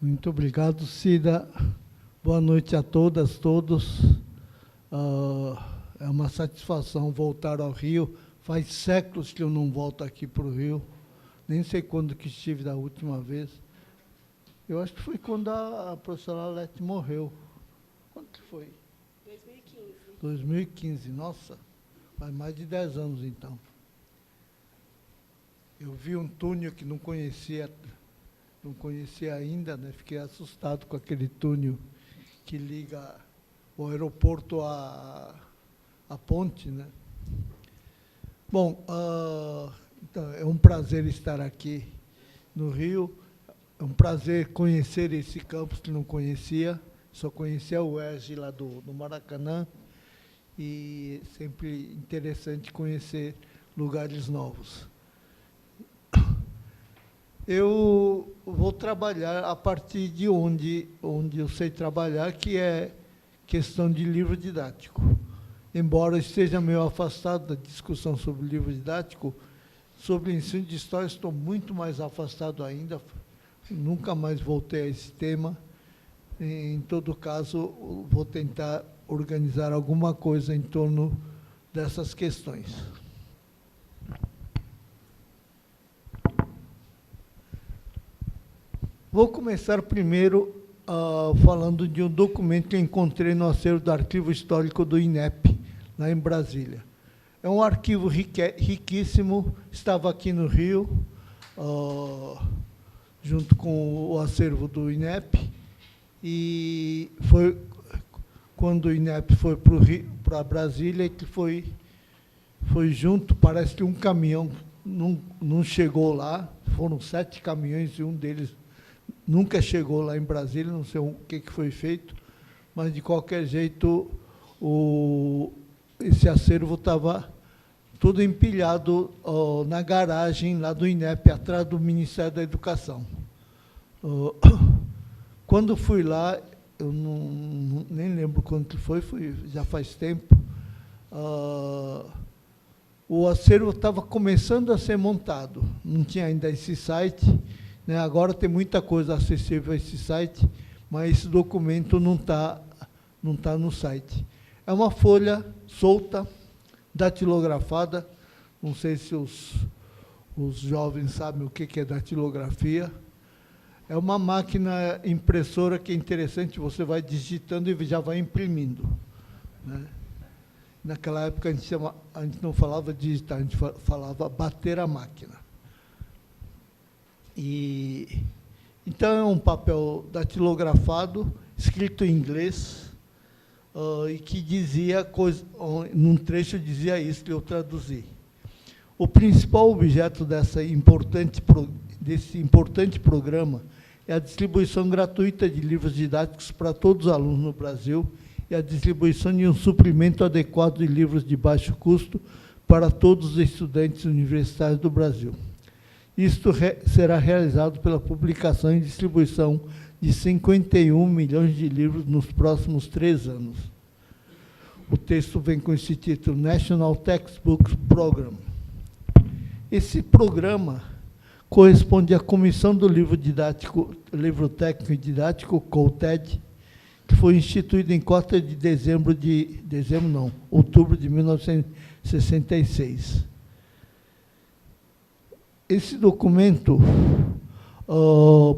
Muito obrigado, Cida. Boa noite a todas, todos. É uma satisfação voltar ao Rio. Faz séculos que eu não volto aqui para o Rio. Nem sei quando que estive da última vez. Eu acho que foi quando a professora Alete morreu. Quando que foi? 2015. 2015, nossa. Faz mais de 10 anos, então. Eu vi um túnel que não conhecia ainda, né? Fiquei assustado com aquele túnel que liga o aeroporto à ponte, né? Bom, então, é um prazer estar aqui no Rio, é um prazer conhecer esse campus que não conhecia, só conhecia o UERJ lá do Maracanã, e sempre interessante conhecer lugares novos. Eu vou trabalhar a partir de onde eu sei trabalhar, que é questão de livro didático. Embora eu esteja meio afastado da discussão sobre livro didático, sobre ensino de história estou muito mais afastado ainda, nunca mais voltei a esse tema. Em todo caso, vou tentar organizar alguma coisa em torno dessas questões. Vou começar primeiro falando de um documento que eu encontrei no acervo do Arquivo Histórico do INEP, lá em Brasília. É um arquivo riquíssimo, estava aqui no Rio, junto com o acervo do INEP, e foi quando o INEP foi para Brasília, que foi junto, parece que um caminhão não chegou lá, foram 7 caminhões e um deles nunca chegou lá em Brasília, não sei o que foi feito, mas, de qualquer jeito, esse acervo estava tudo empilhado na garagem lá do INEP, atrás do Ministério da Educação. Quando fui lá, eu nem lembro quando que foi, já faz tempo, o acervo estava começando a ser montado, não tinha ainda esse site, né? Agora tem muita coisa acessível a esse site, mas esse documento não tá no site. É uma folha solta, datilografada, não sei se os jovens sabem o que é datilografia. É uma máquina impressora que é interessante, você vai digitando e já vai imprimindo, né? Naquela época a gente não falava digitar, a gente falava bater a máquina. Então, é um papel datilografado, escrito em inglês, e que dizia, num trecho dizia isso, que eu traduzi. O principal objeto desse importante programa é a distribuição gratuita de livros didáticos para todos os alunos no Brasil e a distribuição de um suprimento adequado de livros de baixo custo para todos os estudantes universitários do Brasil. Isto será realizado pela publicação e distribuição de 51 milhões de livros nos próximos 3 anos. O texto vem com esse título, National Textbook Program. Esse programa corresponde à Comissão do Livro Técnico e Didático, COLTED, que foi instituída em 4 de outubro de 1966. Esse documento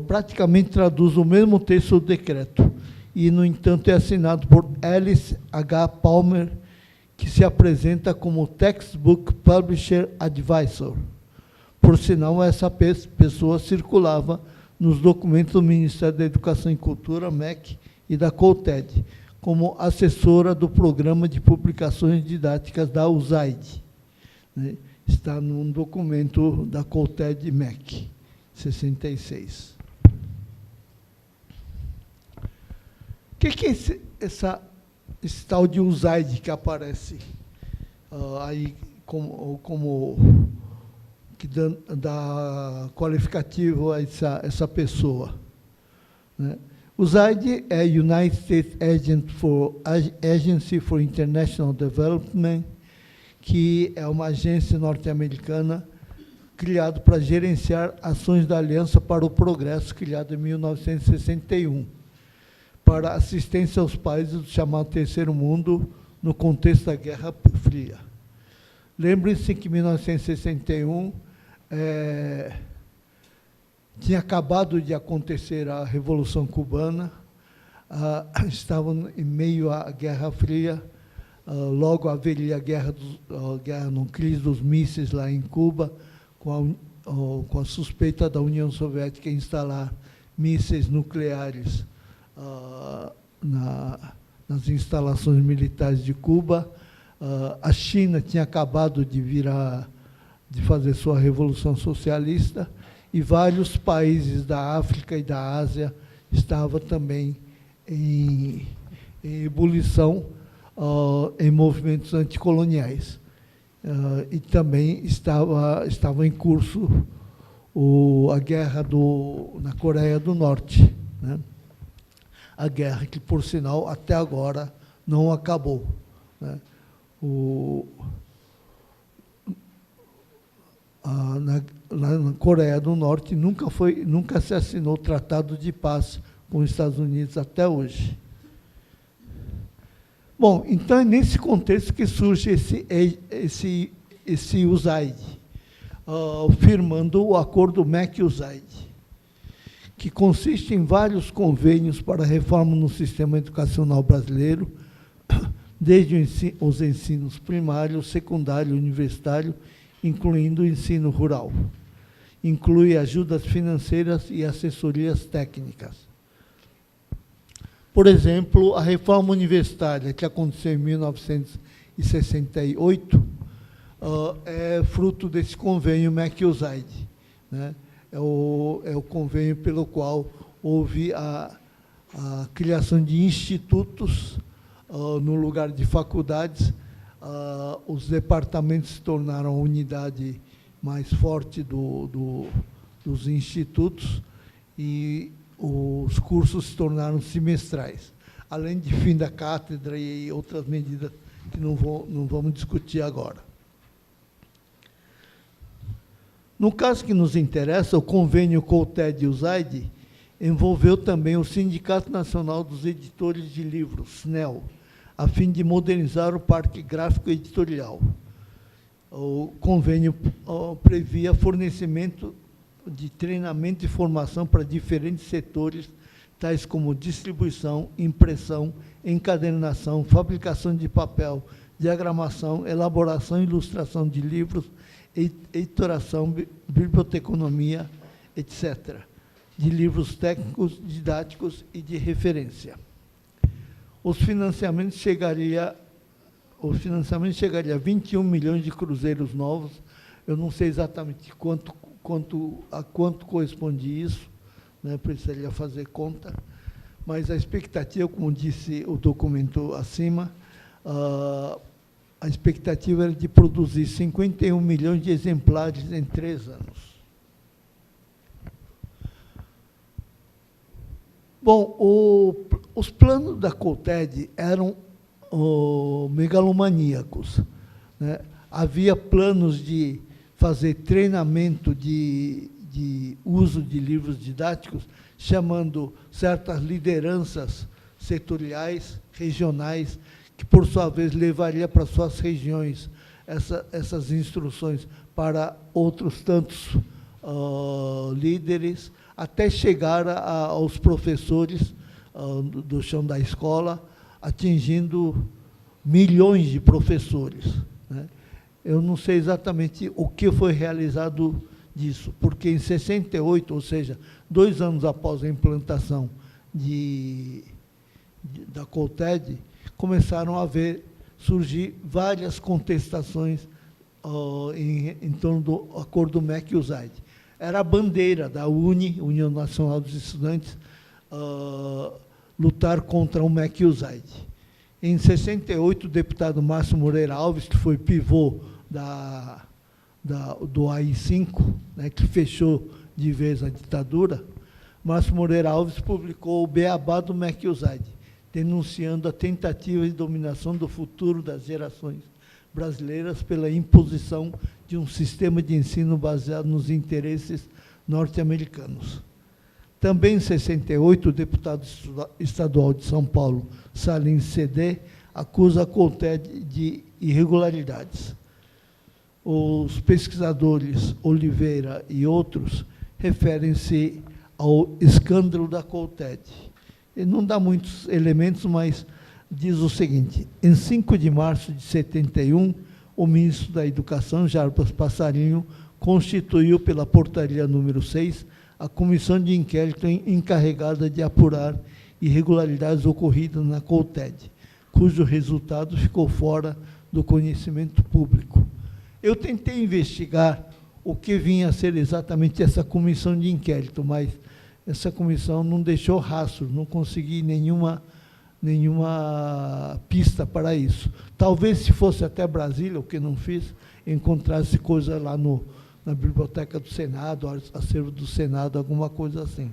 praticamente traduz o mesmo texto do decreto e, no entanto, é assinado por Alice H. Palmer, que se apresenta como Textbook Publisher Advisor. Por sinal, essa pessoa circulava nos documentos do Ministério da Educação e Cultura, MEC, e da COLTED, como assessora do Programa de Publicações Didáticas da USAID, né? Está num documento da COLTED MEC, 66. O que é esse tal de USAID que aparece aí como que dá qualificativo a essa pessoa, né? USAID é United States Agency for International Development, que é uma agência norte-americana criado para gerenciar ações da Aliança para o Progresso, criado em 1961, para assistência aos países do chamado Terceiro Mundo no contexto da Guerra Fria. Lembrem-se que em 1961 tinha acabado de acontecer a Revolução Cubana, estavam em meio à Guerra Fria, logo haveria a crise dos mísseis lá em Cuba, com a suspeita da União Soviética em instalar mísseis nucleares nas instalações militares de Cuba. A China tinha acabado de fazer sua revolução socialista, e vários países da África e da Ásia estavam também em ebulição, em movimentos anticoloniais. E também estava em curso a guerra na Coreia do Norte, né? A guerra que, por sinal, até agora não acabou, né? Lá na Coreia do Norte nunca se assinou tratado de paz com os Estados Unidos até hoje. Bom, então é nesse contexto que surge esse USAID, firmando o acordo MEC-USAID, que consiste em vários convênios para a reforma no sistema educacional brasileiro, desde os ensinos primário, secundário e universitário, incluindo o ensino rural. Inclui ajudas financeiras e assessorias técnicas. Por exemplo, a reforma universitária, que aconteceu em 1968, é fruto desse convênio MEC-USAID, né? É o convênio pelo qual houve a criação de institutos no lugar de faculdades. Os departamentos se tornaram a unidade mais forte dos institutos, e os cursos se tornaram semestrais, além de fim da cátedra e outras medidas que não vamos discutir agora. No caso que nos interessa, o convênio COUTED-USAID envolveu também o Sindicato Nacional dos Editores de Livros, SNEL, a fim de modernizar o parque gráfico editorial. O convênio previa fornecimento de treinamento e formação para diferentes setores, tais como distribuição, impressão, encadernação, fabricação de papel, diagramação, elaboração e ilustração de livros, editoração, biblioteconomia, etc., de livros técnicos, didáticos e de referência. Os financiamentos chegariam a 21 milhões de cruzeiros novos. Eu não sei exatamente a quanto corresponde isso, né? Precisaria fazer conta, mas a expectativa, como disse o documento acima, a expectativa era de produzir 51 milhões de exemplares em 3 anos. Bom, os planos da COUTED eram megalomaníacos, né? Havia planos de fazer treinamento de uso de livros didáticos, chamando certas lideranças setoriais, regionais, que, por sua vez, levaria para suas regiões essas instruções para outros tantos líderes, até chegar aos professores do chão da escola, atingindo milhões de professores, né? Eu não sei exatamente o que foi realizado disso, porque em 68, ou seja, 2 anos após a implantação da COUTED, começaram a surgir várias contestações em torno do acordo MEC-USAID. Era a bandeira da União Nacional dos Estudantes, lutar contra o MEC-USAID. Em 68, o deputado Márcio Moreira Alves, que foi pivô do AI-5, né, que fechou de vez a ditadura, Márcio Moreira Alves publicou o Beabá do MEC-USAID, denunciando a tentativa de dominação do futuro das gerações brasileiras pela imposição de um sistema de ensino baseado nos interesses norte-americanos. Também em 68, o deputado estadual de São Paulo, Salim Cedé, acusa a CONTED de irregularidades. Os pesquisadores Oliveira e outros referem-se ao escândalo da CONTED. Ele não dá muitos elementos, mas diz o seguinte: em 5 de março de 71, o ministro da Educação, Jarbas Passarinho, constituiu pela portaria número 6 a comissão de inquérito encarregada de apurar irregularidades ocorridas na CONTED, cujo resultado ficou fora do conhecimento público. Eu tentei investigar o que vinha a ser exatamente essa comissão de inquérito, mas essa comissão não deixou rastro, não consegui nenhuma pista para isso. Talvez, se fosse até Brasília, o que não fiz, encontrasse coisa lá na Biblioteca do Senado, acervo do Senado, alguma coisa assim.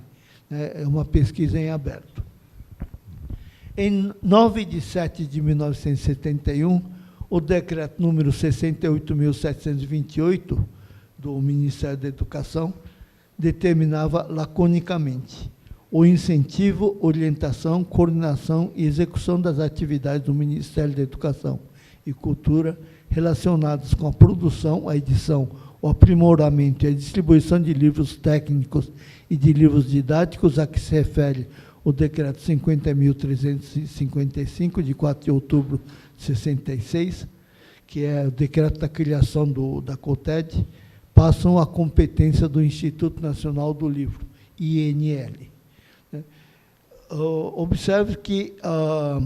É uma pesquisa em aberto. Em 9 de 7 de 1971, o decreto número 68.728, do Ministério da Educação, determinava laconicamente o incentivo, orientação, coordenação e execução das atividades do Ministério da Educação e Cultura relacionadas com a produção, a edição, o aprimoramento e a distribuição de livros técnicos e de livros didáticos, a que se refere o Decreto 50.355, de 4 de outubro de 66, que é o decreto da criação da CONTED, passam à competência do Instituto Nacional do Livro, INL. Observe que a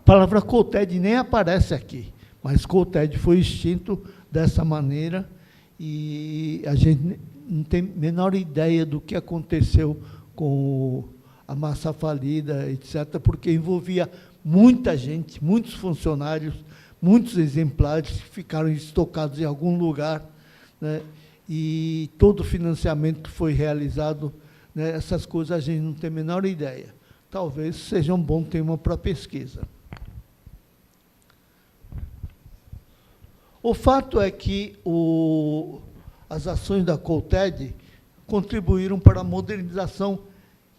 palavra CONTED nem aparece aqui, mas CONTED foi extinto dessa maneira e a gente não tem a menor ideia do que aconteceu com a massa falida, etc., porque envolvia muita gente, muitos funcionários, muitos exemplares que ficaram estocados em algum lugar, né? E todo o financiamento que foi realizado, né? Essas coisas a gente não tem a menor ideia. Talvez seja um bom tema para pesquisa. O fato é que as ações da CONTED contribuíram para a modernização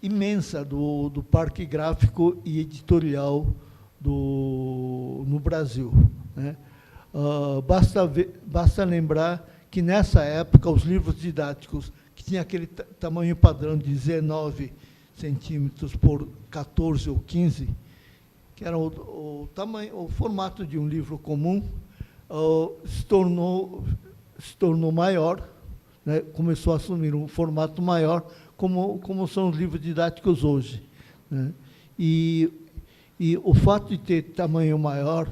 imensa do parque gráfico e editorial no Brasil, né? Basta lembrar que, nessa época, os livros didáticos, que tinham aquele tamanho padrão de 19 centímetros por 14 ou 15, que era o formato de um livro comum, se tornou maior, né? Começou a assumir um formato maior, como são os livros didáticos hoje, né? E o fato de ter tamanho maior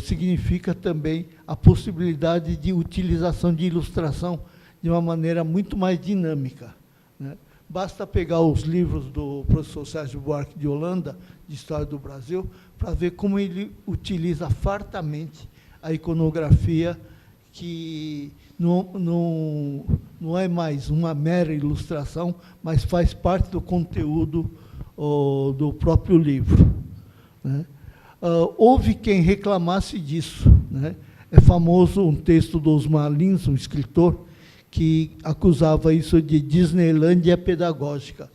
significa também a possibilidade de utilização de ilustração de uma maneira muito mais dinâmica, né? Basta pegar os livros do professor Sérgio Buarque de Holanda, de História do Brasil, para ver como ele utiliza fartamente a iconografia, que não é mais uma mera ilustração, mas faz parte do conteúdo do próprio livro, né? Houve quem reclamasse disso, né? É famoso um texto do Osmar Lins, um escritor, que acusava isso de Disneylândia pedagógica,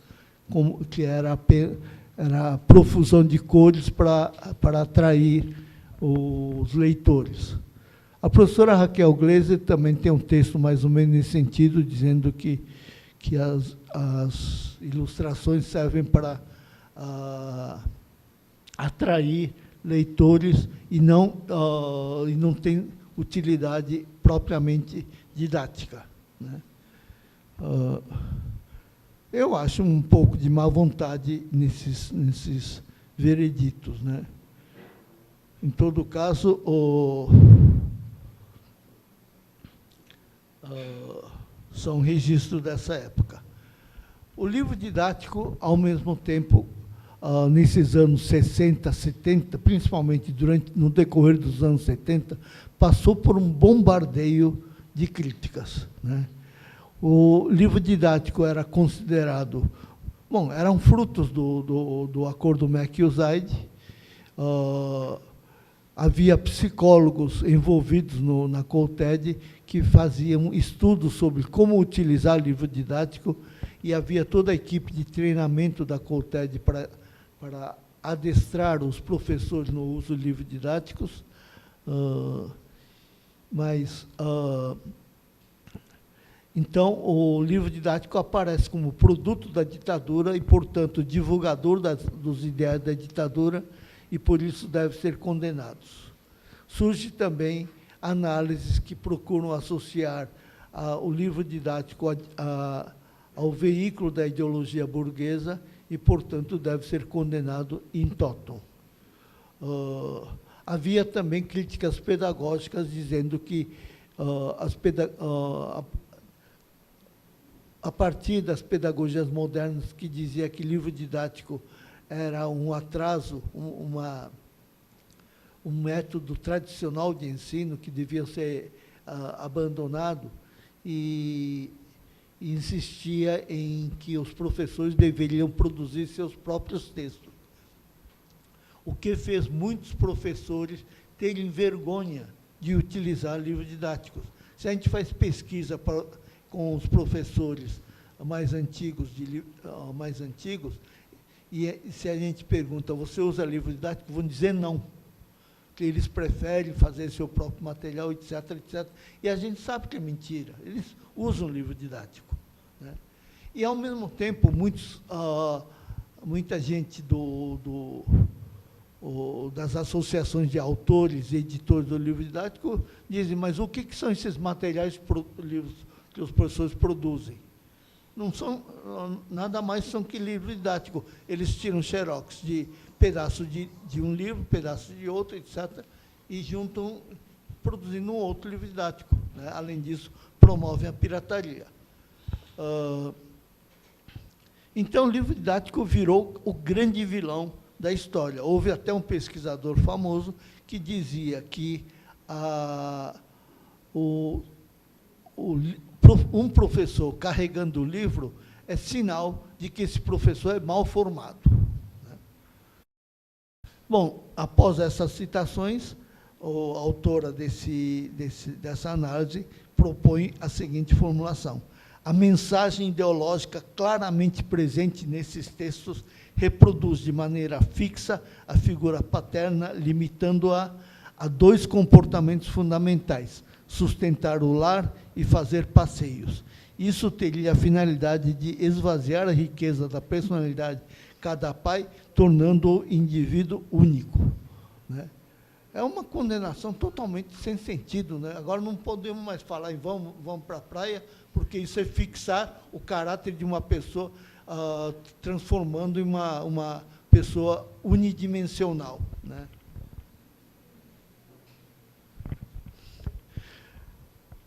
que era a profusão de cores para atrair os leitores. A professora Raquel Gleiser também tem um texto mais ou menos nesse sentido, dizendo que as ilustrações servem para atrair leitores e não tem utilidade propriamente didática, né? Eu acho um pouco de má vontade nesses vereditos, né? Em todo caso, são um registro dessa época. O livro didático, ao mesmo tempo, nesses anos 60, 70, principalmente no decorrer dos anos 70, passou por um bombardeio de críticas, né? O livro didático era considerado... Bom, eram frutos do acordo MacUsaid. havia psicólogos envolvidos na COUTED que faziam estudos sobre como utilizar livro didático, e havia toda a equipe de treinamento da COUTED para adestrar os professores no uso de livros didáticos. Então, o livro didático aparece como produto da ditadura e, portanto, divulgador dos ideais da ditadura, e, por isso, deve ser condenado. Surge também análises que procuram associar o livro didático ao veículo da ideologia burguesa e, portanto, deve ser condenado in toto. Havia também críticas pedagógicas dizendo que, a partir das pedagogias modernas, que dizia que livro didático era um atraso, um método tradicional de ensino que devia ser abandonado, e insistia em que os professores deveriam produzir seus próprios textos, o que fez muitos professores terem vergonha de utilizar livros didáticos. Se a gente faz pesquisa com os professores mais antigos, e se a gente pergunta, você usa livro didático? Vão dizer não, que eles preferem fazer seu próprio material, etc., etc. E a gente sabe que é mentira, eles usam livro didático, né? E, ao mesmo tempo, muita gente das associações de autores e editores do livro didático dizem, mas o que são esses materiais livros que os professores produzem? Não são nada mais são que livro didático. Eles tiram xerox de pedaço de um livro, pedaço de outro, etc., e juntam, produzindo um outro livro didático, né? Além disso, promovem a pirataria. Então, o livro didático virou o grande vilão da história. Houve até um pesquisador famoso que dizia que um professor carregando o livro é sinal de que esse professor é mal formado, né? Bom, após essas citações, a autora dessa análise propõe a seguinte formulação: a mensagem ideológica claramente presente nesses textos reproduz de maneira fixa a figura paterna, limitando-a a dois comportamentos fundamentais: sustentar o lar e fazer passeios. Isso teria a finalidade de esvaziar a riqueza da personalidade de cada pai, tornando o indivíduo único, né? É uma condenação totalmente sem sentido, né? Agora não podemos mais falar em vamos para a praia, porque isso é fixar o caráter de uma pessoa, transformando em uma pessoa unidimensional, né?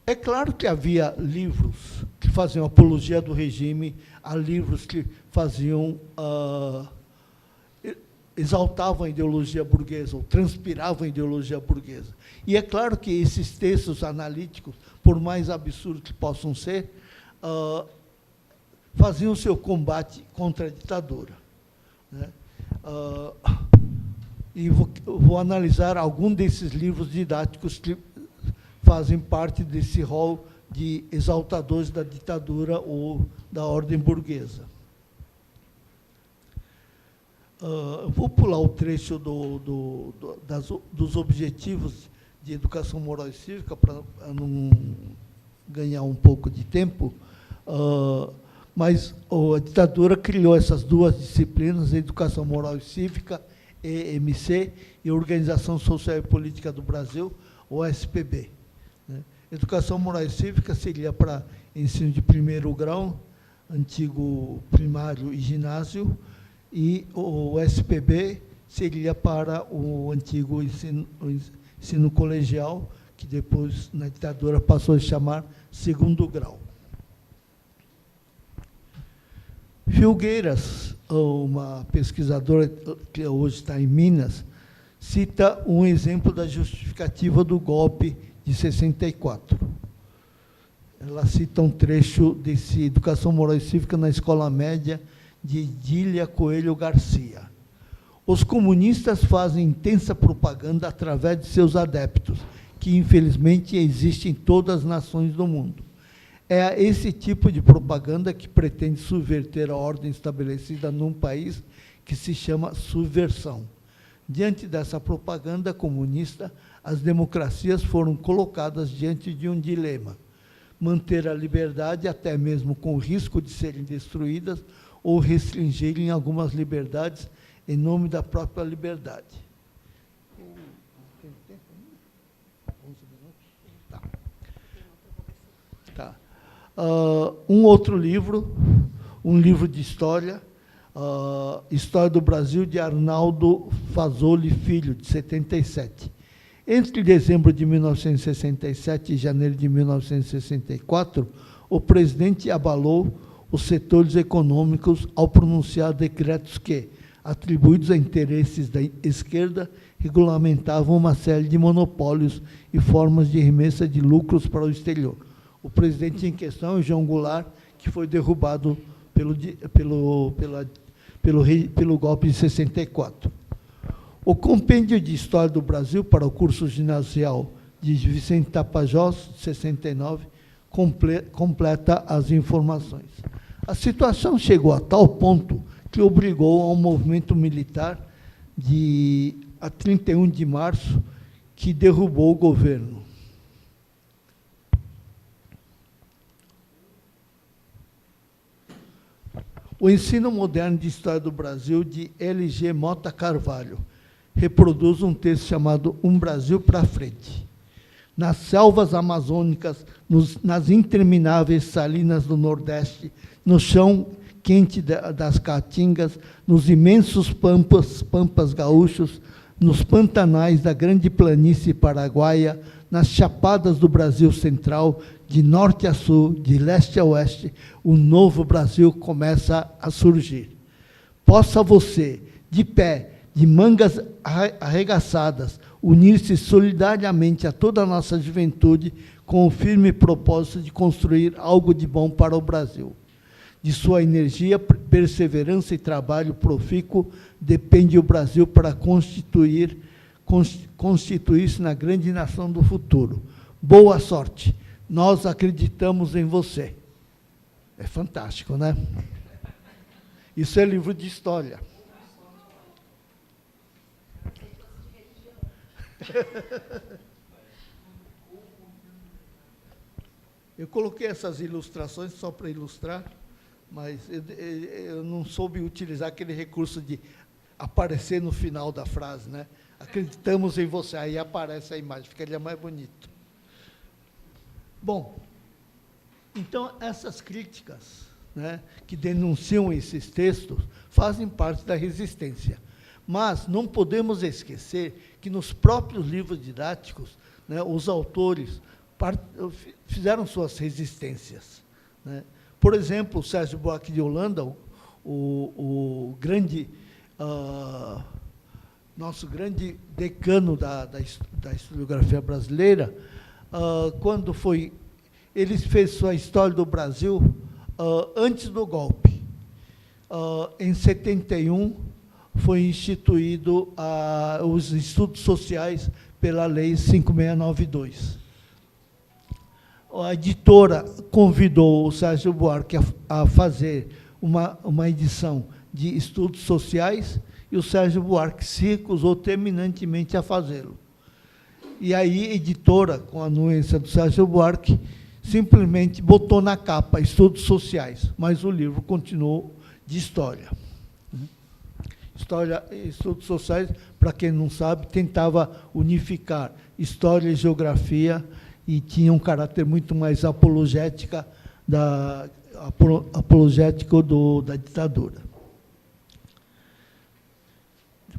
É claro que havia livros que faziam apologia do regime, há livros que faziam, exaltavam a ideologia burguesa, ou transpiravam a ideologia burguesa. E é claro que esses textos analíticos, por mais absurdos que possam ser, faziam o seu combate contra a ditadura, né? E vou analisar algum desses livros didáticos que fazem parte desse rol de exaltadores da ditadura ou da ordem burguesa. Eu vou pular o trecho dos objetivos de educação moral e cívica para não ganhar um pouco de tempo, mas a ditadura criou essas duas disciplinas, a educação moral e cívica, EMC, e a Organização Social e Política do Brasil, OSPB, né? Educação moral e cívica seria para ensino de primeiro grau, antigo primário e ginásio, e o SPB seria para o antigo ensino colegial, que depois, na ditadura, passou a chamar segundo grau. Filgueiras, uma pesquisadora que hoje está em Minas, cita um exemplo da justificativa do golpe de 64. Ela cita um trecho desse Educação Moral e Cívica na Escola Média de Edília Coelho Garcia. Os comunistas fazem intensa propaganda através de seus adeptos, que infelizmente existem em todas as nações do mundo. É esse tipo de propaganda que pretende subverter a ordem estabelecida num país, que se chama subversão. Diante dessa propaganda comunista, as democracias foram colocadas diante de um dilema: manter a liberdade, até mesmo com o risco de serem destruídas, ou restringirem algumas liberdades em nome da própria liberdade. Tem tempo ainda? 11 minutos? Tá. Um outro livro, um livro de história, História do Brasil, de Arnaldo Fasoli Filho, de 77. Entre dezembro de 1967 e janeiro de 1964, o presidente abalou os setores econômicos ao pronunciar decretos que, atribuídos a interesses da esquerda, regulamentavam uma série de monopólios e formas de remessa de lucros para o exterior. O presidente em questão é João Goulart, que foi derrubado pelo golpe de 64. O Compêndio de História do Brasil para o curso ginasial de Vicente Tapajós, 69, completa as informações. A situação chegou a tal ponto que obrigou a um movimento militar a 31 de março, que derrubou o governo. O Ensino Moderno de História do Brasil, de L.G. Mota Carvalho, reproduz um texto chamado Um Brasil para Frente. Nas selvas amazônicas, nas intermináveis salinas do Nordeste, no chão quente das caatingas, nos imensos pampas gaúchos, nos pantanais da grande planície paraguaia, nas chapadas do Brasil Central, de norte a sul, de leste a oeste, o novo Brasil começa a surgir. Possa você, de pé, de mangas arregaçadas, unir-se solidariamente a toda a nossa juventude com o firme propósito de construir algo de bom para o Brasil. De sua energia, perseverança e trabalho profícuo depende o Brasil para constituir-se na grande nação do futuro. Boa sorte! Nós acreditamos em você. É fantástico, né? Isso é livro de história. Eu coloquei essas ilustrações só para ilustrar, mas eu não soube utilizar aquele recurso de aparecer no final da frase, né? Acreditamos em você, aí aparece a imagem, ficaria mais bonito. Bom, então essas críticas, né, que denunciam esses textos fazem parte da resistência. Mas não podemos esquecer que nos próprios livros didáticos, né, os autores fizeram suas resistências, né? Por exemplo, o Sérgio Buarque de Holanda, o grande, nosso grande decano da historiografia brasileira, quando ele fez sua História do Brasil antes do golpe. Em 71, foi instituído os estudos sociais pela Lei 5692. A editora convidou o Sérgio Buarque a fazer uma edição de estudos sociais, e o Sérgio Buarque se recusou terminantemente a fazê-lo. E aí, a editora, com a anuência do Sérgio Buarque, simplesmente botou na capa estudos sociais, mas o livro continuou de história. História e estudos sociais, para quem não sabe, tentava unificar história e geografia e tinha um caráter muito mais apologético da ditadura.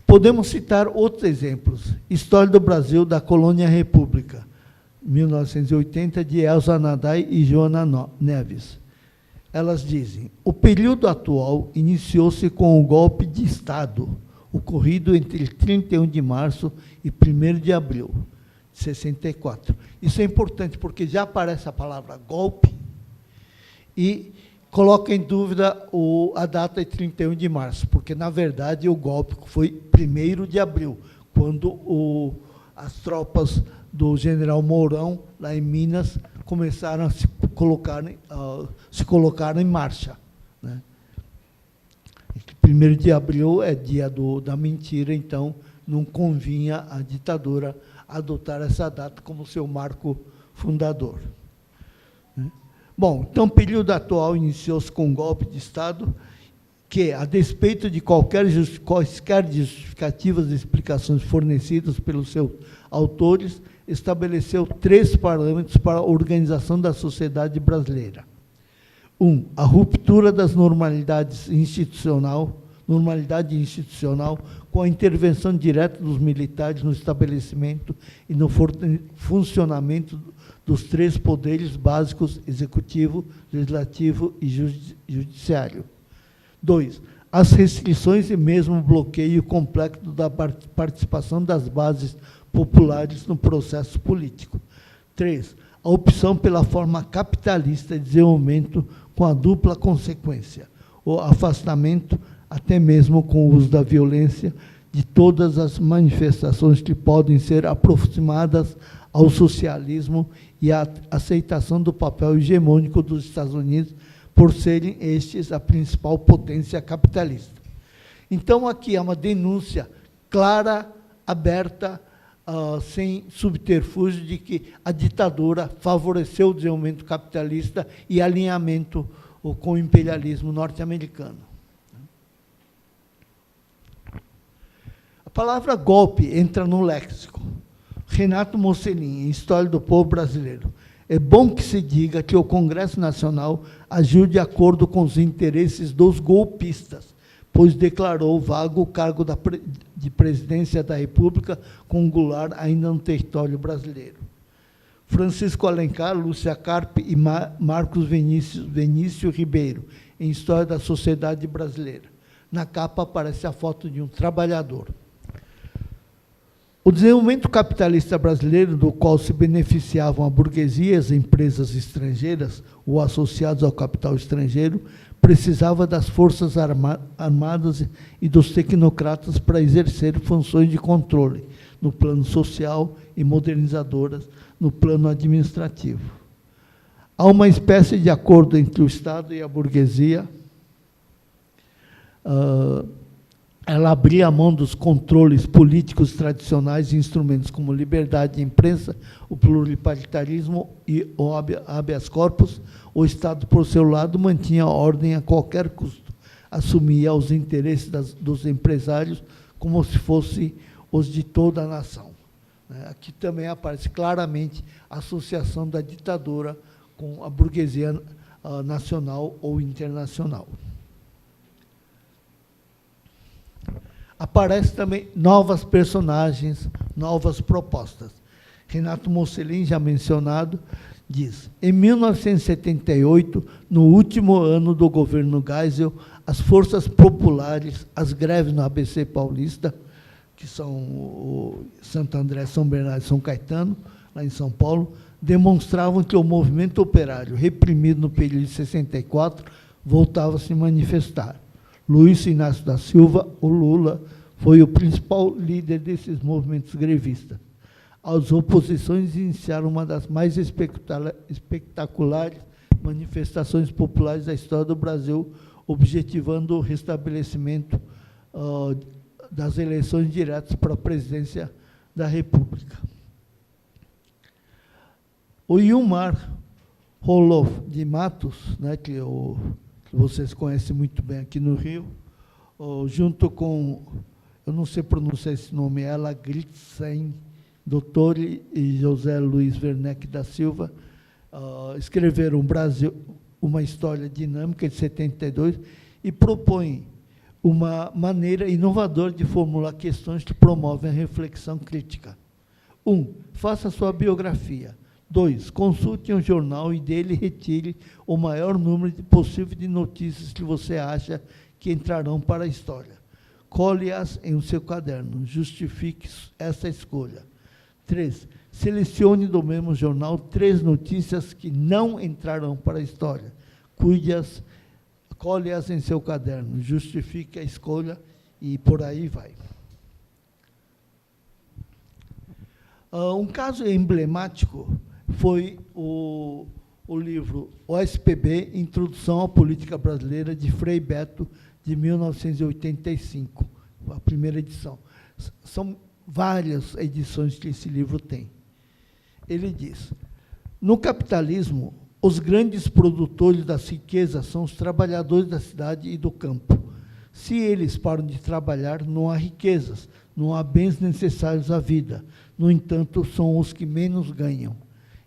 Podemos citar outros exemplos. História do Brasil, da Colônia República, 1980, de Elza Nadai e Joana Neves. Elas dizem: o período atual iniciou-se com o golpe de Estado, ocorrido entre 31 de março e 1º de abril de 64. Isso é importante, porque já aparece a palavra golpe, e coloca em dúvida a data de 31 de março, porque, na verdade, o golpe foi 1º de abril, quando as tropas do general Mourão, lá em Minas, começaram a se colocar em marcha, né? 1º de abril é dia da mentira, então não convinha à ditadura adotar essa data como seu marco fundador, né? Bom, então o período atual iniciou-se com um golpe de Estado que, a despeito de quaisquer justificativas e explicações fornecidas pelos seus autores, estabeleceu 3 parâmetros para a organização da sociedade brasileira. 1. A ruptura das normalidade institucional com a intervenção direta dos militares no estabelecimento e no funcionamento dos 3 poderes básicos, executivo, legislativo e judiciário. 2. As restrições e mesmo o bloqueio completo da participação das bases populares no processo político. 3. A opção pela forma capitalista de desenvolvimento com a dupla consequência, o afastamento, até mesmo com o uso da violência, de todas as manifestações que podem ser aproximadas ao socialismo e a aceitação do papel hegemônico dos Estados Unidos por serem estes a principal potência capitalista. Então, aqui é uma denúncia clara, aberta, sem subterfúgio, de que a ditadura favoreceu o desenvolvimento capitalista e alinhamento com o imperialismo norte-americano. A palavra golpe entra no léxico. Renato Mocelin, em História do Povo Brasileiro. É bom que se diga que o Congresso Nacional agiu de acordo com os interesses dos golpistas, pois declarou vago o cargo de presidência da República com Goulart ainda no território brasileiro. Francisco Alencar, Lúcia Carpe e Marcos Vinícius Ribeiro, em História da Sociedade Brasileira. Na capa aparece a foto de um trabalhador. O desenvolvimento capitalista brasileiro, do qual se beneficiavam a burguesia e as empresas estrangeiras ou associados ao capital estrangeiro, precisava das forças armadas e dos tecnocratas para exercer funções de controle no plano social e modernizadoras no plano administrativo. Há uma espécie de acordo entre o Estado e a burguesia. Ela abria a mão dos controles políticos tradicionais e instrumentos como liberdade de imprensa, o pluripartidarismo e o habeas corpus. O Estado, por seu lado, mantinha a ordem a qualquer custo, assumia os interesses dos empresários como se fossem os de toda a nação. Aqui também aparece claramente a associação da ditadura com a burguesia nacional ou internacional. Aparecem também novas personagens, novas propostas. Renato Mocelin, já mencionado, diz: em 1978, no último ano do governo Geisel, as forças populares, as greves no ABC Paulista, que são o Santo André, São Bernardo e São Caetano, lá em São Paulo, demonstravam que o movimento operário, reprimido no período de 64, voltava a se manifestar. Luiz Inácio da Silva, o Lula, foi o principal líder desses movimentos grevistas. As oposições iniciaram uma das mais espetaculares manifestações populares da história do Brasil, objetivando o restabelecimento das eleições diretas para a presidência da República. O Ilmar Roloff de Matos, né, que vocês conhecem muito bem aqui no Rio, junto com, eu não sei pronunciar esse nome, ela Gritzen, doutor e José Luiz Werneck da Silva, escreveram Brasil, uma história dinâmica, de 72, e propõem uma maneira inovadora de formular questões que promovem a reflexão crítica. 1. Faça sua biografia. 2. Consulte um jornal e dele retire o maior número possível de notícias que você acha que entrarão para a história. Cole-as em seu caderno. Justifique essa escolha. 3. Selecione do mesmo jornal 3 notícias que não entrarão para a história. Cuide-as escolhe-as em seu caderno, justifique a escolha e por aí vai. Um caso emblemático foi o livro OSPB, Introdução à Política Brasileira, de Frei Beto, de 1985, a primeira edição. São várias edições que esse livro tem. Ele diz: no capitalismo, os grandes produtores das riquezas são os trabalhadores da cidade e do campo. Se eles param de trabalhar, não há riquezas, não há bens necessários à vida. No entanto, são os que menos ganham.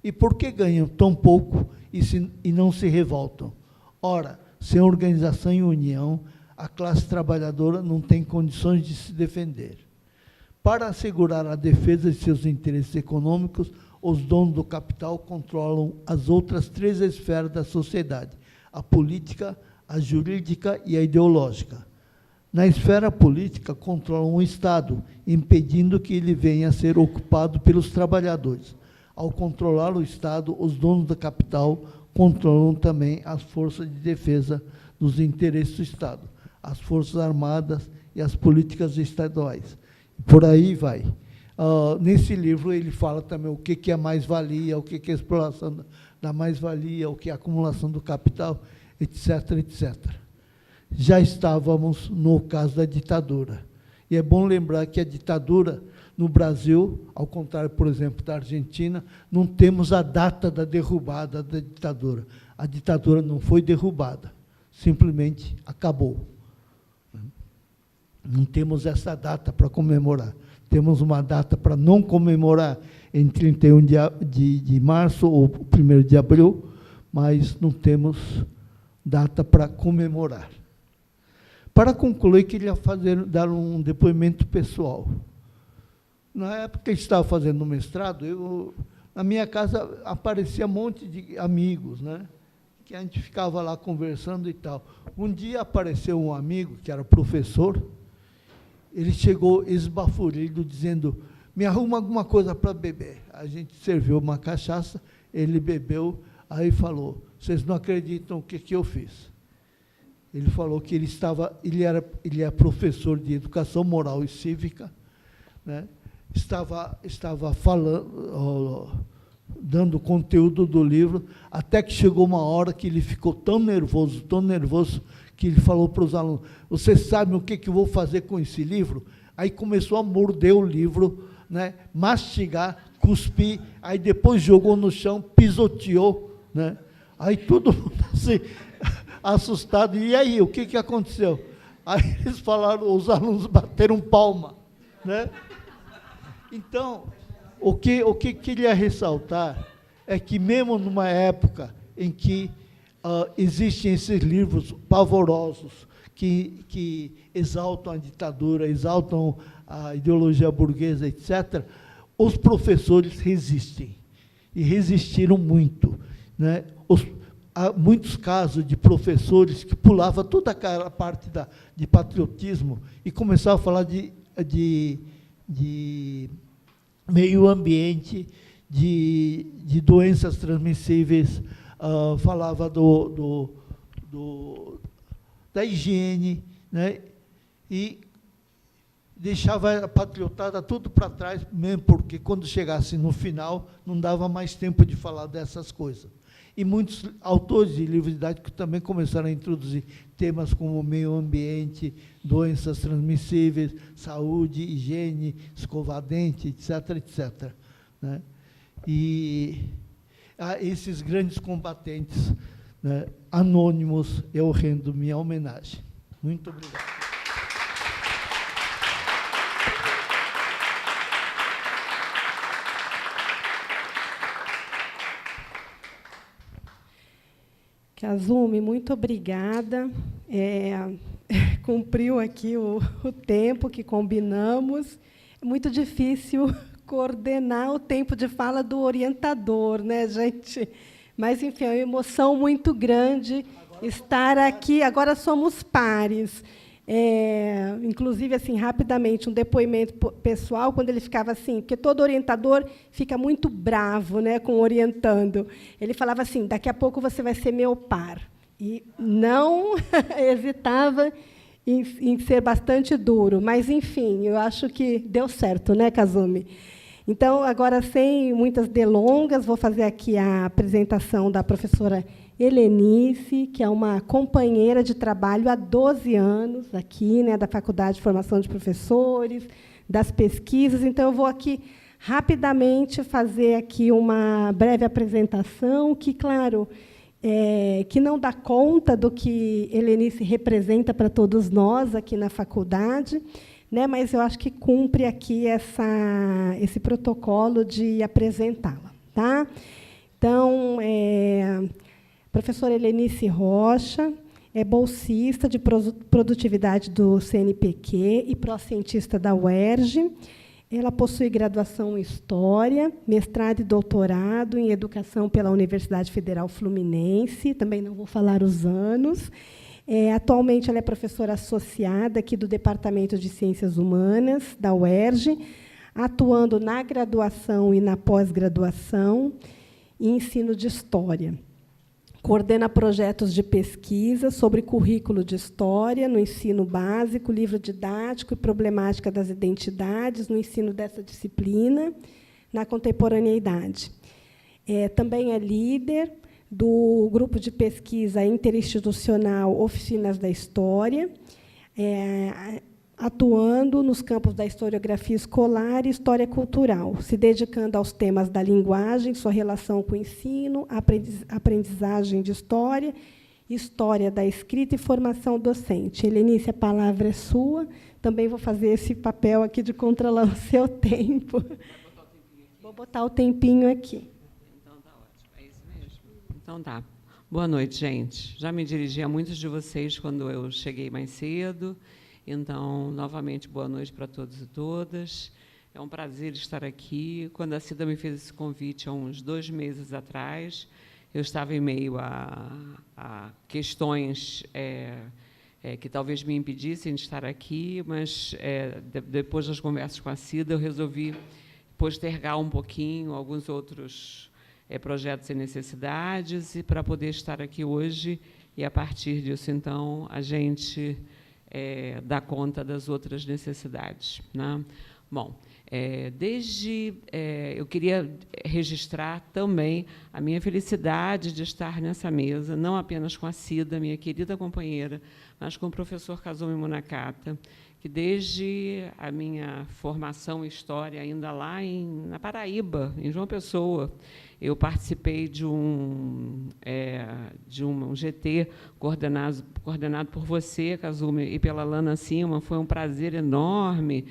E por que ganham tão pouco e não se revoltam? Ora, sem organização e união, a classe trabalhadora não tem condições de se defender. Para assegurar a defesa de seus interesses econômicos, os donos do capital controlam as outras 3 esferas da sociedade: a política, a jurídica e a ideológica. Na esfera política, controlam o Estado, impedindo que ele venha a ser ocupado pelos trabalhadores. Ao controlar o Estado, os donos do capital controlam também as forças de defesa dos interesses do Estado, as forças armadas e as políticas estaduais. Por aí vai. Nesse livro, ele fala também o que é a mais-valia, o que é a exploração da mais-valia, o que é a acumulação do capital, etc., etc. Já estávamos no caso da ditadura. E é bom lembrar que a ditadura, no Brasil, ao contrário, por exemplo, da Argentina, não temos a data da derrubada da ditadura. A ditadura não foi derrubada, simplesmente acabou. Não temos essa data para comemorar. Temos uma data para não comemorar em 31 de março ou 1º de abril, mas não temos data para comemorar. Para concluir, queria dar um depoimento pessoal. Na época que eu estava fazendo o mestrado, na minha casa aparecia um monte de amigos, né? Que a gente ficava lá conversando e tal. Um dia apareceu um amigo, que era professor, ele chegou esbaforido, dizendo: me arruma alguma coisa para beber. A gente serviu uma cachaça, ele bebeu, aí falou: vocês não acreditam o que eu fiz. Ele falou que ele é professor de educação moral e cívica, né? Estava falando, dando conteúdo do livro, até que chegou uma hora que ele ficou tão nervoso, que ele falou para os alunos: vocês sabem o que eu vou fazer com esse livro? Aí começou a morder o livro, né? Mastigar, cuspir, aí depois jogou no chão, pisoteou, né? Aí todo mundo assim, assustado. E aí, o que aconteceu? Aí eles falaram, os alunos bateram palma, né? Então, o que queria ressaltar é que, mesmo numa época em que existem esses livros pavorosos que exaltam a ditadura, exaltam a ideologia burguesa, etc., os professores resistem, e resistiram muito, né? Há muitos casos de professores que pulavam toda aquela parte de patriotismo e começavam a falar de meio ambiente, de doenças transmissíveis, falava da higiene, né? E deixava a patriotada tudo para trás, mesmo porque, quando chegasse no final, não dava mais tempo de falar dessas coisas. E muitos autores de livros didáticos também começaram a introduzir temas como meio ambiente, doenças transmissíveis, saúde, higiene, escovar dente, etc., etc., né? E a esses grandes combatentes, né, anônimos, eu rendo minha homenagem. Muito obrigado. Kazumi, muito obrigada. Cumpriu aqui o tempo que combinamos. É muito difícil coordenar o tempo de fala do orientador, né, gente? Mas, enfim, é uma emoção muito grande estar aqui. Agora somos pares. Inclusive, assim, rapidamente, um depoimento pessoal, quando ele ficava assim, porque todo orientador fica muito bravo, né, com o orientando. Ele falava assim: daqui a pouco você vai ser meu par. E não hesitava em ser bastante duro, mas, enfim, eu acho que deu certo, né, Kazumi? Então, agora, sem muitas delongas, vou fazer aqui a apresentação da professora Helenice, que é uma companheira de trabalho há 12 anos aqui, né, da Faculdade de Formação de Professores, das pesquisas. Então, eu vou aqui rapidamente fazer aqui uma breve apresentação, que, claro, que não dá conta do que Helenice representa para todos nós aqui na faculdade, né, mas eu acho que cumpre aqui esse protocolo de apresentá-la. Tá? Então, professora Helenice Rocha é bolsista de produtividade do CNPq e pró-cientista da UERJ. Ela possui graduação em História, mestrado e doutorado em Educação pela Universidade Federal Fluminense, também não vou falar os anos. Atualmente, ela é professora associada aqui do Departamento de Ciências Humanas, da UERJ, atuando na graduação e na pós-graduação e ensino de História. Coordena projetos de pesquisa sobre currículo de História no ensino básico, livro didático e problemática das identidades no ensino dessa disciplina, na contemporaneidade. Também é líder do grupo de pesquisa interinstitucional Oficinas da História, atuando nos campos da historiografia escolar e história cultural, se dedicando aos temas da linguagem, sua relação com o ensino, aprendizagem de história, história da escrita e formação docente. Helenice, a palavra é sua. Também vou fazer esse papel aqui de controlar o seu tempo. Vou botar o tempinho aqui. Então, tá ótimo. É isso mesmo? Então, tá. Boa noite, gente. Já me dirigi a muitos de vocês quando eu cheguei mais cedo. Então, novamente, boa noite para todos e todas. É um prazer estar aqui. Quando a Cida me fez esse convite, há uns 2 meses atrás, eu estava em meio a questões que talvez me impedissem de estar aqui, mas, depois das conversas com a Cida, eu resolvi postergar um pouquinho alguns outros projetos e necessidades, e para poder estar aqui hoje, e, a partir disso, então, a gente dar conta das outras necessidades, né? Bom, eu queria registrar também a minha felicidade de estar nessa mesa, não apenas com a Cida, minha querida companheira, mas com o professor Kazumi Munakata, que desde a minha formação em História, ainda lá na Paraíba, em João Pessoa, eu participei de um GT coordenado por você, Kazumi, e pela Lana Sima. Foi um prazer enorme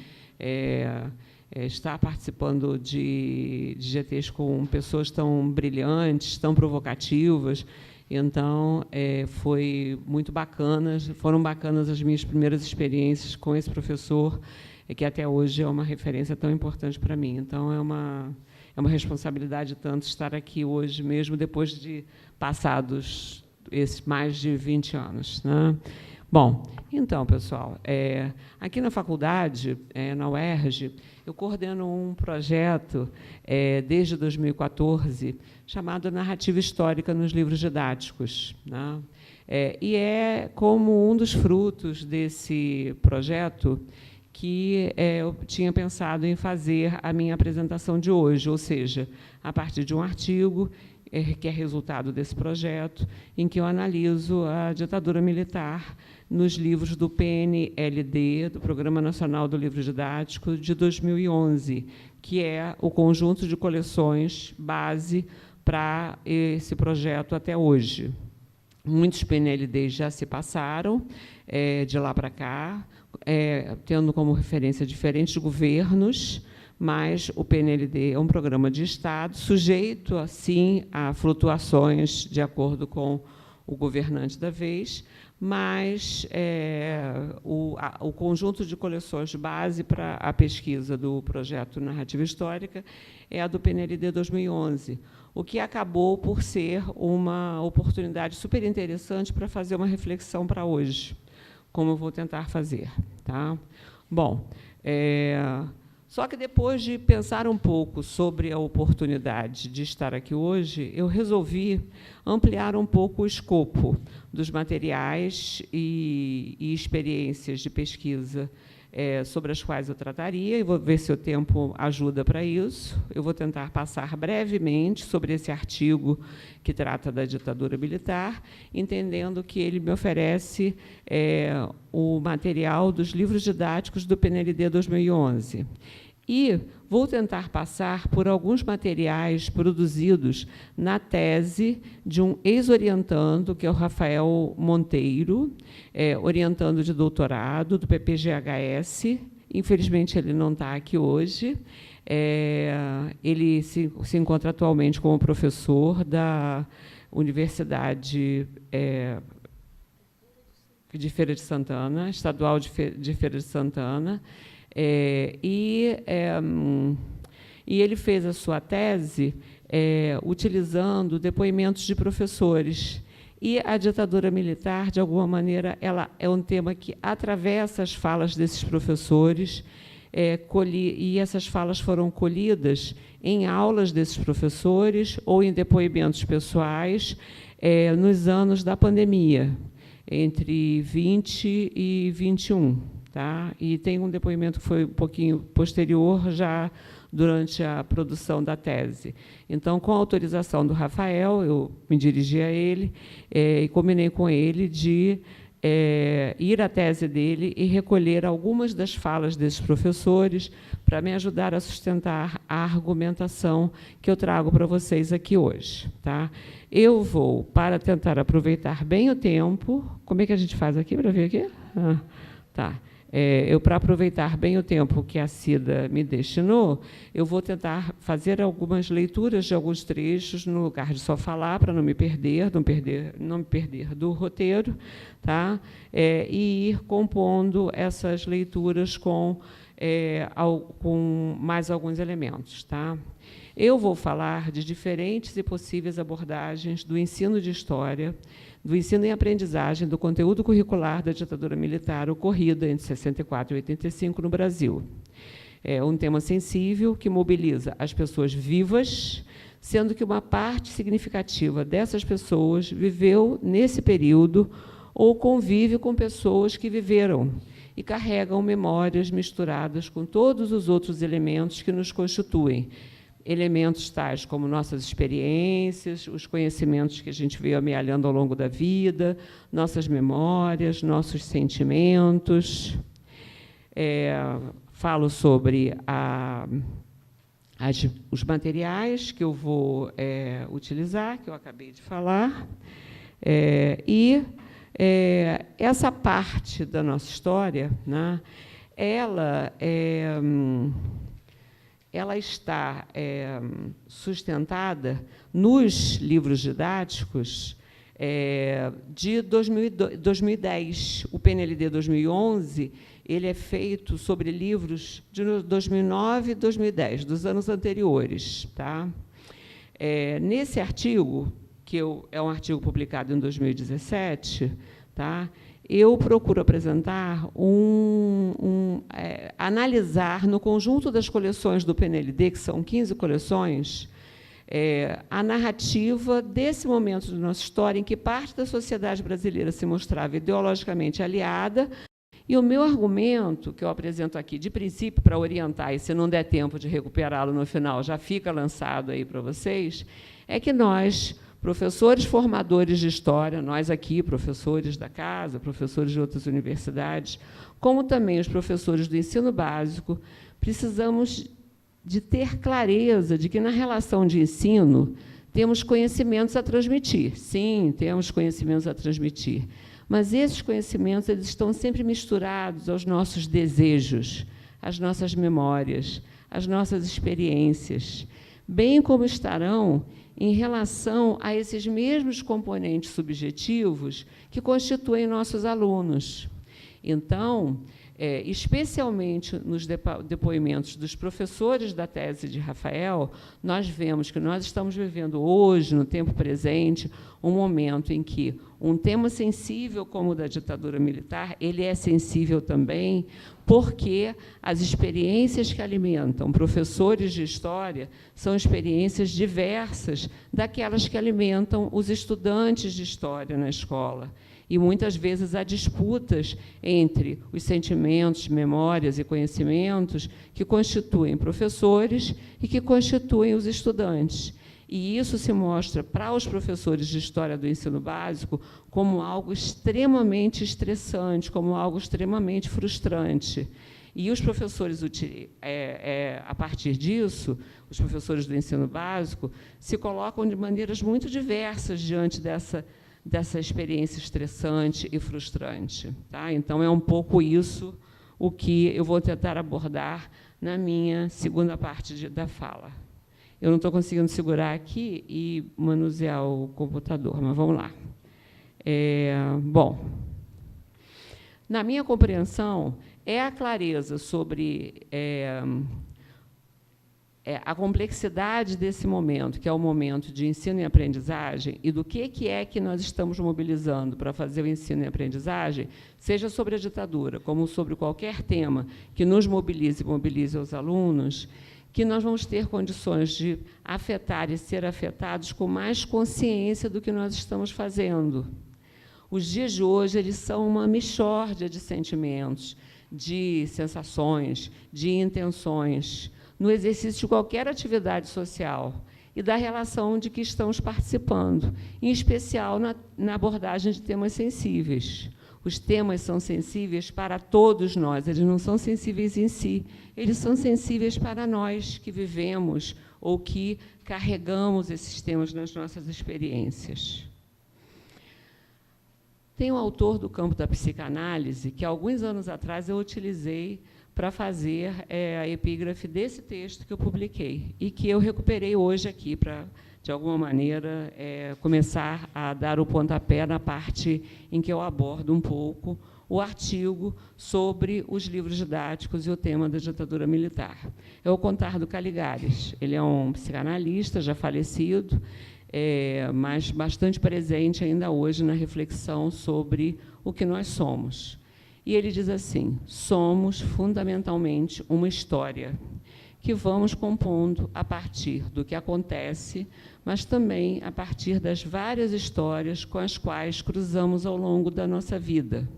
estar participando de GTs com pessoas tão brilhantes, tão provocativas. Então, foi muito bacana, foram bacanas as minhas primeiras experiências com esse professor, que até hoje é uma referência tão importante para mim. Então, é uma responsabilidade tanto estar aqui hoje, mesmo depois de passados esses mais de 20 anos. Né? Bom, então, pessoal, aqui na faculdade, na UERJ, eu coordeno um projeto desde 2014, chamado Narrativa Histórica nos Livros Didáticos. Né? E como um dos frutos desse projeto que eu tinha pensado em fazer a minha apresentação de hoje, ou seja, a partir de um artigo que é resultado desse projeto, em que eu analiso a ditadura militar nos livros do PNLD, do Programa Nacional do Livro Didático, de 2011, que é o conjunto de coleções base para esse projeto até hoje. Muitos PNLDs já se passaram de lá para cá, tendo como referência diferentes governos, mas o PNLD é um programa de Estado, sujeito, assim, a flutuações de acordo com o governante da vez, mas o conjunto de coleções base para a pesquisa do projeto Narrativa Histórica é a do PNLD 2011, o que acabou por ser uma oportunidade super interessante para fazer uma reflexão para hoje, como eu vou tentar fazer. Tá? Bom, Só que, depois de pensar um pouco sobre a oportunidade de estar aqui hoje, eu resolvi ampliar um pouco o escopo dos materiais e experiências de pesquisa sobre as quais eu trataria, e vou ver se o tempo ajuda para isso. Eu vou tentar passar brevemente sobre esse artigo que trata da ditadura militar, entendendo que ele me oferece o material dos livros didáticos do PNLD 2011. E vou tentar passar por alguns materiais produzidos na tese de um ex-orientando, que é o Rafael Monteiro, orientando de doutorado do PPGHS. Infelizmente, ele não está aqui hoje. Ele se encontra atualmente como professor da Universidade de Feira de Santana, Estadual de Feira de Santana. E ele fez a sua tese utilizando depoimentos de professores. E a ditadura militar, de alguma maneira, ela é um tema que atravessa as falas desses professores, e essas falas foram colhidas em aulas desses professores ou em depoimentos pessoais nos anos da pandemia, entre 20 e 21. Tá? E tem um depoimento que foi um pouquinho posterior, já durante a produção da tese. Então, com a autorização do Rafael, eu me dirigi a ele e combinei com ele de ir à tese dele e recolher algumas das falas desses professores para me ajudar a sustentar a argumentação que eu trago para vocês aqui hoje. Tá? Eu vou, para tentar aproveitar bem o tempo... Como é que a gente faz aqui para ver aqui? Tá. Para aproveitar bem o tempo que a Cida me destinou, eu vou tentar fazer algumas leituras de alguns trechos, no lugar de só falar, para não me perder do roteiro, tá? E ir compondo essas leituras com mais alguns elementos. Tá? Eu vou falar de diferentes e possíveis abordagens do ensino de história, do ensino e aprendizagem do conteúdo curricular da ditadura militar ocorrida entre 64 e 85 no Brasil. É um tema sensível que mobiliza as pessoas vivas, sendo que uma parte significativa dessas pessoas viveu nesse período ou convive com pessoas que viveram e carregam memórias misturadas com todos os outros elementos que nos constituem, elementos tais como nossas experiências, os conhecimentos que a gente veio amealhando ao longo da vida, nossas memórias, nossos sentimentos. Falo sobre os materiais que eu vou utilizar, que eu acabei de falar, essa parte da nossa história, né, ela está sustentada nos livros didáticos de 2010. O PNLD 2011 ele é feito sobre livros de 2009 e 2010, dos anos anteriores. Tá? Nesse artigo, que é um artigo publicado em 2017, tá? Eu procuro apresentar analisar no conjunto das coleções do PNLD, que são 15 coleções, a narrativa desse momento da nossa história em que parte da sociedade brasileira se mostrava ideologicamente aliada, e o meu argumento, que eu apresento aqui de princípio para orientar, e se não der tempo de recuperá-lo no final, já fica lançado aí para vocês, é que nós, professores formadores de história, nós aqui, professores da casa, professores de outras universidades, como também os professores do ensino básico, precisamos de ter clareza de que, na relação de ensino, temos conhecimentos a transmitir. Sim, temos conhecimentos a transmitir, mas esses conhecimentos eles estão sempre misturados aos nossos desejos, às nossas memórias, às nossas experiências, bem como estarão em relação a esses mesmos componentes subjetivos que constituem nossos alunos. Então, especialmente nos depoimentos dos professores da tese de Rafael, nós vemos que nós estamos vivendo hoje, no tempo presente, um momento em que um tema sensível como o da ditadura militar, ele é sensível também porque as experiências que alimentam professores de história são experiências diversas daquelas que alimentam os estudantes de história na escola. E, muitas vezes, há disputas entre os sentimentos, memórias e conhecimentos que constituem professores e que constituem os estudantes. E isso se mostra, para os professores de história do ensino básico, como algo extremamente estressante, como algo extremamente frustrante. E os professores, a partir disso, os professores do ensino básico, se colocam de maneiras muito diversas diante dessa experiência estressante e frustrante. Tá? Então, é um pouco isso o que eu vou tentar abordar na minha segunda parte da fala. Eu não estou conseguindo segurar aqui e manusear o computador, mas vamos lá. Bom, na minha compreensão, é a clareza sobre a complexidade desse momento, que é o momento de ensino e aprendizagem, e do que é que nós estamos mobilizando para fazer o ensino e aprendizagem, seja sobre a ditadura, como sobre qualquer tema que nos mobilize e mobilize os alunos, que nós vamos ter condições de afetar e ser afetados com mais consciência do que nós estamos fazendo. Os dias de hoje eles são uma mixórdia de sentimentos, de sensações, de intenções, no exercício de qualquer atividade social e da relação de que estamos participando, em especial na abordagem de temas sensíveis. Os temas são sensíveis para todos nós, eles não são sensíveis em si, eles são sensíveis para nós que vivemos ou que carregamos esses temas nas nossas experiências. Tem um autor do campo da psicanálise que, alguns anos atrás, eu utilizei para fazer a epígrafe desse texto que eu publiquei e que eu recuperei hoje aqui para, de alguma maneira, começar a dar o pontapé na parte em que eu abordo um pouco o artigo sobre os livros didáticos e o tema da ditadura militar. É o Contar do Caligares. Ele é um psicanalista já falecido, mas bastante presente ainda hoje na reflexão sobre o que nós somos. E ele diz assim: somos fundamentalmente uma história que vamos compondo a partir do que acontece, mas também a partir das várias histórias com as quais cruzamos ao longo da nossa vida,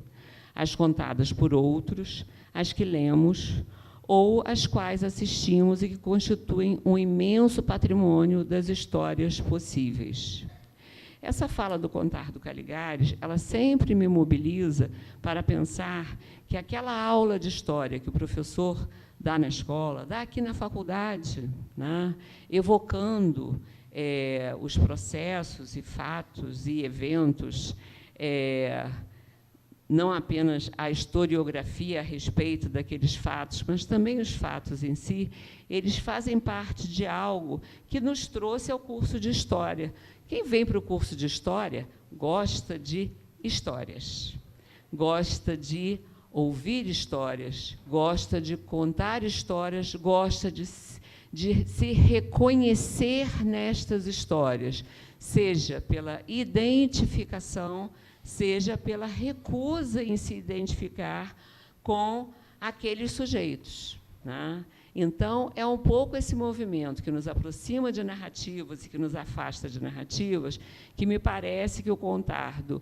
as contadas por outros, as que lemos, ou as quais assistimos e que constituem um imenso patrimônio das histórias possíveis. Essa fala do Contar do Caligares, ela sempre me mobiliza para pensar que aquela aula de história que o professor dá na escola, dá aqui na faculdade, né, evocando os processos e fatos e eventos, não apenas a historiografia a respeito daqueles fatos, mas também os fatos em si, eles fazem parte de algo que nos trouxe ao curso de História. Quem vem para o curso de História gosta de histórias, gosta de ouvir histórias, gosta de contar histórias, gosta de se reconhecer nestas histórias, seja pela identificação, seja pela recusa em se identificar com aqueles sujeitos, né? Então, é um pouco esse movimento que nos aproxima de narrativas e que nos afasta de narrativas, que me parece que o Contardo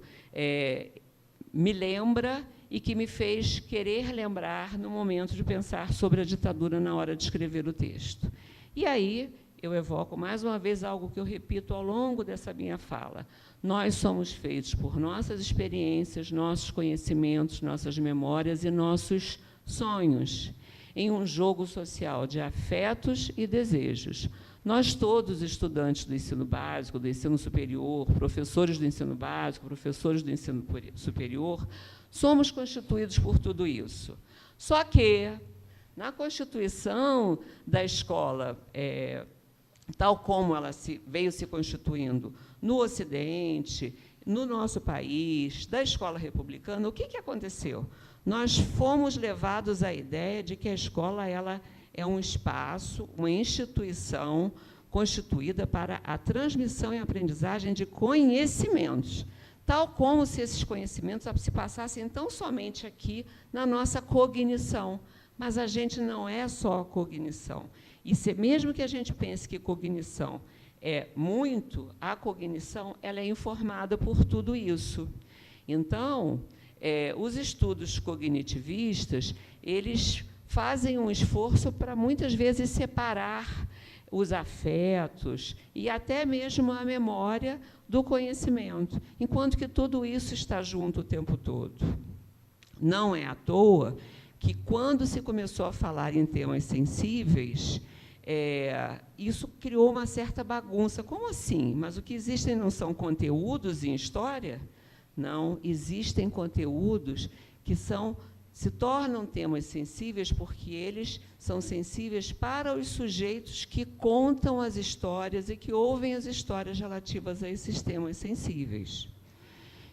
me lembra e que me fez querer lembrar no momento de pensar sobre a ditadura na hora de escrever o texto. E aí eu evoco mais uma vez algo que eu repito ao longo dessa minha fala. Nós somos feitos por nossas experiências, nossos conhecimentos, nossas memórias e nossos sonhos, em um jogo social de afetos e desejos. Nós todos, estudantes do ensino básico, do ensino superior, professores do ensino básico, professores do ensino superior, somos constituídos por tudo isso. Só que, na constituição da escola, tal como ela veio se constituindo no Ocidente, no nosso país, da escola republicana, o que aconteceu? nós fomos levados à ideia de que a escola ela é um espaço, uma instituição constituída para a transmissão e aprendizagem de conhecimentos, tal como se esses conhecimentos se passassem tão somente aqui na nossa cognição. Mas a gente não é só a cognição. E mesmo que a gente pense que cognição é muito, a cognição ela é informada por tudo isso. Então, os estudos cognitivistas, eles fazem um esforço para, muitas vezes, separar os afetos e até mesmo a memória do conhecimento, enquanto que tudo isso está junto o tempo todo. Não é à toa que, quando se começou a falar em temas sensíveis, isso criou uma certa bagunça. Como assim? Mas o que existem não são conteúdos em história? Não, existem conteúdos que se tornam temas sensíveis porque eles são sensíveis para os sujeitos que contam as histórias e que ouvem as histórias relativas a esses temas sensíveis.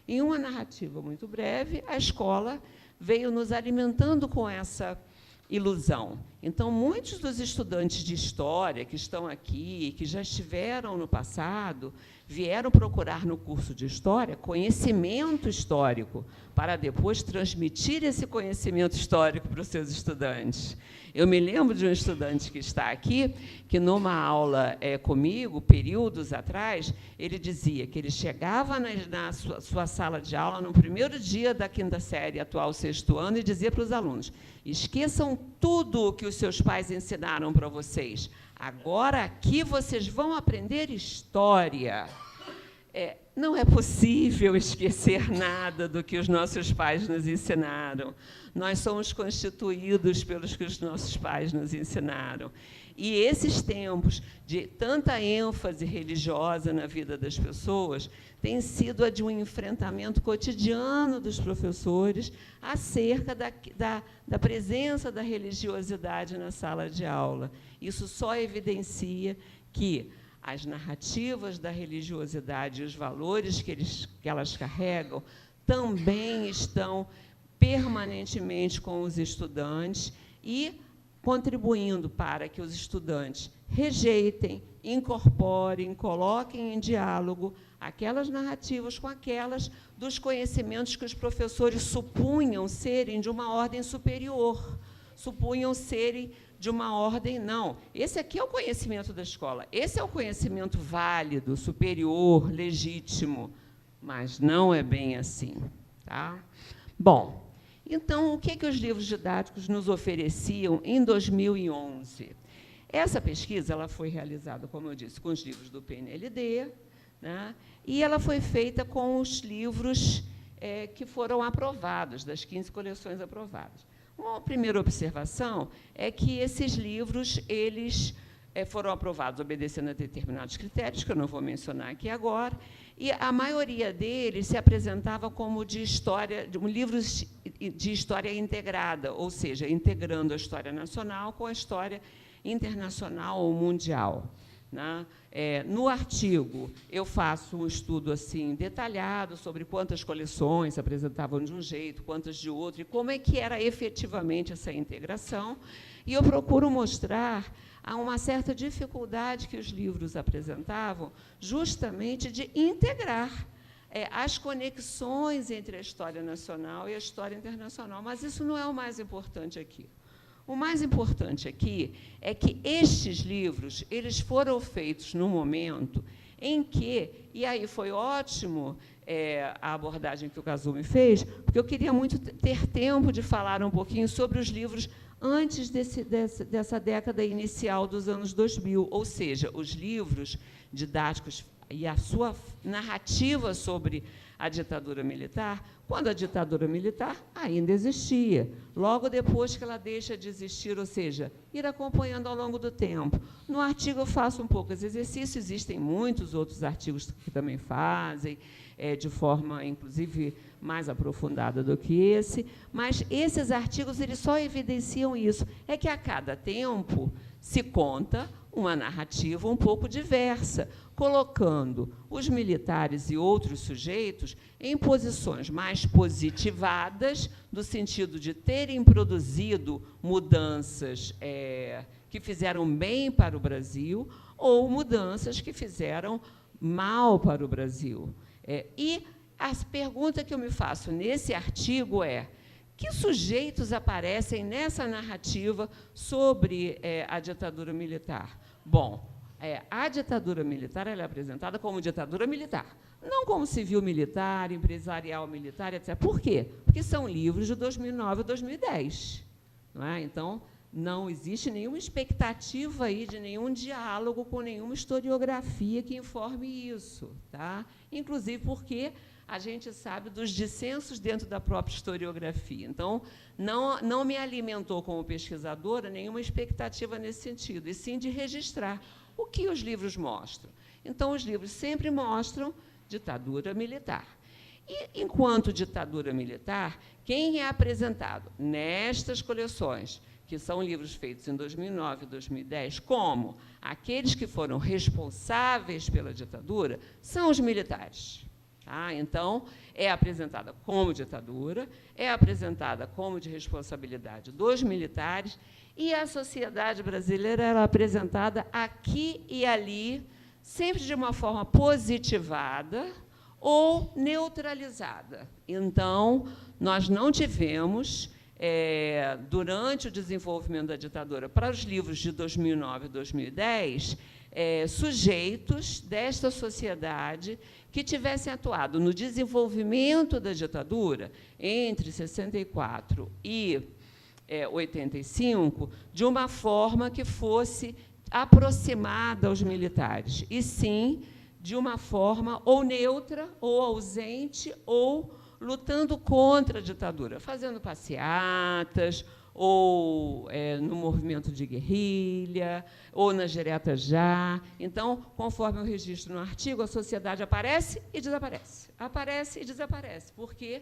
Em uma narrativa muito breve, a escola veio nos alimentando com essa ilusão. Então, muitos dos estudantes de história que estão aqui, que já estiveram no passado, vieram procurar no curso de História conhecimento histórico, para depois transmitir esse conhecimento histórico para os seus estudantes. Eu me lembro de um estudante que está aqui, que, numa aula comigo, períodos atrás, ele dizia que ele chegava na sua sala de aula, no primeiro dia da 5ª série, atual 6º ano, e dizia para os alunos: esqueçam tudo o que os seus pais ensinaram para vocês. Agora, aqui, vocês vão aprender história. Não é possível esquecer nada do que os nossos pais nos ensinaram. Nós somos constituídos pelos que os nossos pais nos ensinaram. E esses tempos de tanta ênfase religiosa na vida das pessoas têm sido a de um enfrentamento cotidiano dos professores acerca da presença da religiosidade na sala de aula. Isso só evidencia que as narrativas da religiosidade e os valores que elas carregam também estão permanentemente com os estudantes e contribuindo para que os estudantes rejeitem, incorporem, coloquem em diálogo aquelas narrativas com aquelas dos conhecimentos que os professores supunham serem de uma ordem superior, supunham serem de uma ordem, não. Esse aqui é o conhecimento da escola, esse é o conhecimento válido, superior, legítimo, mas não é bem assim. Tá? Bom, então, o que os livros didáticos nos ofereciam em 2011? Essa pesquisa ela foi realizada, como eu disse, com os livros do PNLD, né? E ela foi feita com os livros que foram aprovados, das 15 coleções aprovadas. Uma primeira observação é que esses livros eles foram aprovados obedecendo a determinados critérios, que eu não vou mencionar aqui agora, e a maioria deles se apresentava como livros de história integrada, ou seja, integrando a história nacional com a história internacional ou mundial. Né? No artigo, eu faço um estudo assim, detalhado sobre quantas coleções se apresentavam de um jeito, quantas de outro, e como é que era efetivamente essa integração, e eu procuro mostrar uma certa dificuldade que os livros apresentavam, justamente de integrar as conexões entre a história nacional e a história internacional. Mas isso não é o mais importante aqui. O mais importante aqui é que estes livros eles foram feitos num momento em que, e aí foi ótimo a abordagem que o Kazumi fez, porque eu queria muito ter tempo de falar um pouquinho sobre os livros antes dessa década inicial dos anos 2000, ou seja, os livros didáticos e a sua narrativa sobre a ditadura militar, quando a ditadura militar ainda existia, logo depois que ela deixa de existir, ou seja, ir acompanhando ao longo do tempo. No artigo eu faço um pouco esse exercício, existem muitos outros artigos que também fazem, de forma, inclusive, mais aprofundada do que esse, mas esses artigos eles só evidenciam isso, é que a cada tempo se conta uma narrativa um pouco diversa, colocando os militares e outros sujeitos em posições mais positivadas, no sentido de terem produzido mudanças que fizeram bem para o Brasil, ou mudanças que fizeram mal para o Brasil. E a pergunta que eu me faço nesse artigo é: que sujeitos aparecem nessa narrativa sobre a ditadura militar? Bom, a ditadura militar ela é apresentada como ditadura militar, não como civil militar, empresarial militar, etc. Por quê? Porque são livros de 2009 e 2010. Não é? Então, não existe nenhuma expectativa aí de nenhum diálogo com nenhuma historiografia que informe isso. Tá? Inclusive porque a gente sabe dos dissensos dentro da própria historiografia. Então, não me alimentou, como pesquisadora, nenhuma expectativa nesse sentido, e sim de registrar o que os livros mostram. Então, os livros sempre mostram ditadura militar. E, enquanto ditadura militar, quem é apresentado nestas coleções, que são livros feitos em 2009 e 2010, como aqueles que foram responsáveis pela ditadura, são os militares. Tá? Então, é apresentada como ditadura, é apresentada como de responsabilidade dos militares, e a sociedade brasileira era apresentada aqui e ali, sempre de uma forma positivada ou neutralizada. Então, nós não tivemos, durante o desenvolvimento da ditadura, para os livros de 2009 e 2010, sujeitos desta sociedade que tivessem atuado no desenvolvimento da ditadura entre 64 e 85, de uma forma que fosse aproximada aos militares, e sim de uma forma ou neutra, ou ausente, ou lutando contra a ditadura, fazendo passeatas, ou no movimento de guerrilha, ou nas diretas já. Então, conforme eu registro no artigo, a sociedade aparece e desaparece, porque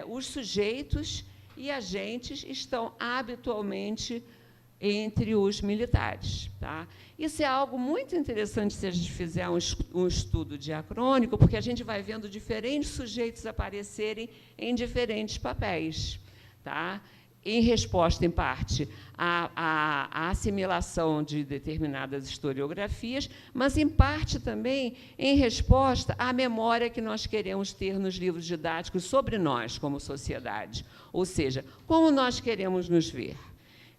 os sujeitos e agentes estão habitualmente entre os militares. Tá? Isso é algo muito interessante se a gente fizer um estudo diacrônico, porque a gente vai vendo diferentes sujeitos aparecerem em diferentes papéis. Tá? Em resposta, em parte, à assimilação de determinadas historiografias, mas, em parte, também em resposta à memória que nós queremos ter nos livros didáticos sobre nós, como sociedade. Ou seja, como nós queremos nos ver.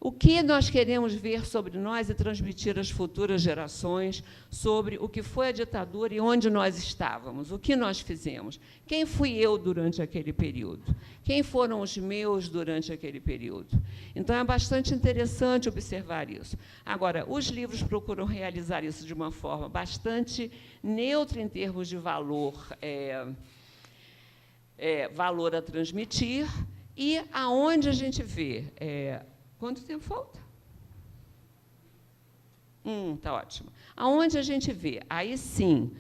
O que nós queremos ver sobre nós e transmitir às futuras gerações sobre o que foi a ditadura e onde nós estávamos, o que nós fizemos, quem fui eu durante aquele período, quem foram os meus durante aquele período. Então, é bastante interessante observar isso. Agora, os livros procuram realizar isso de uma forma bastante neutra em termos de valor, valor a transmitir, e aonde a gente vê... Quanto tempo falta? Tá ótimo. Aonde a gente vê, aí sim,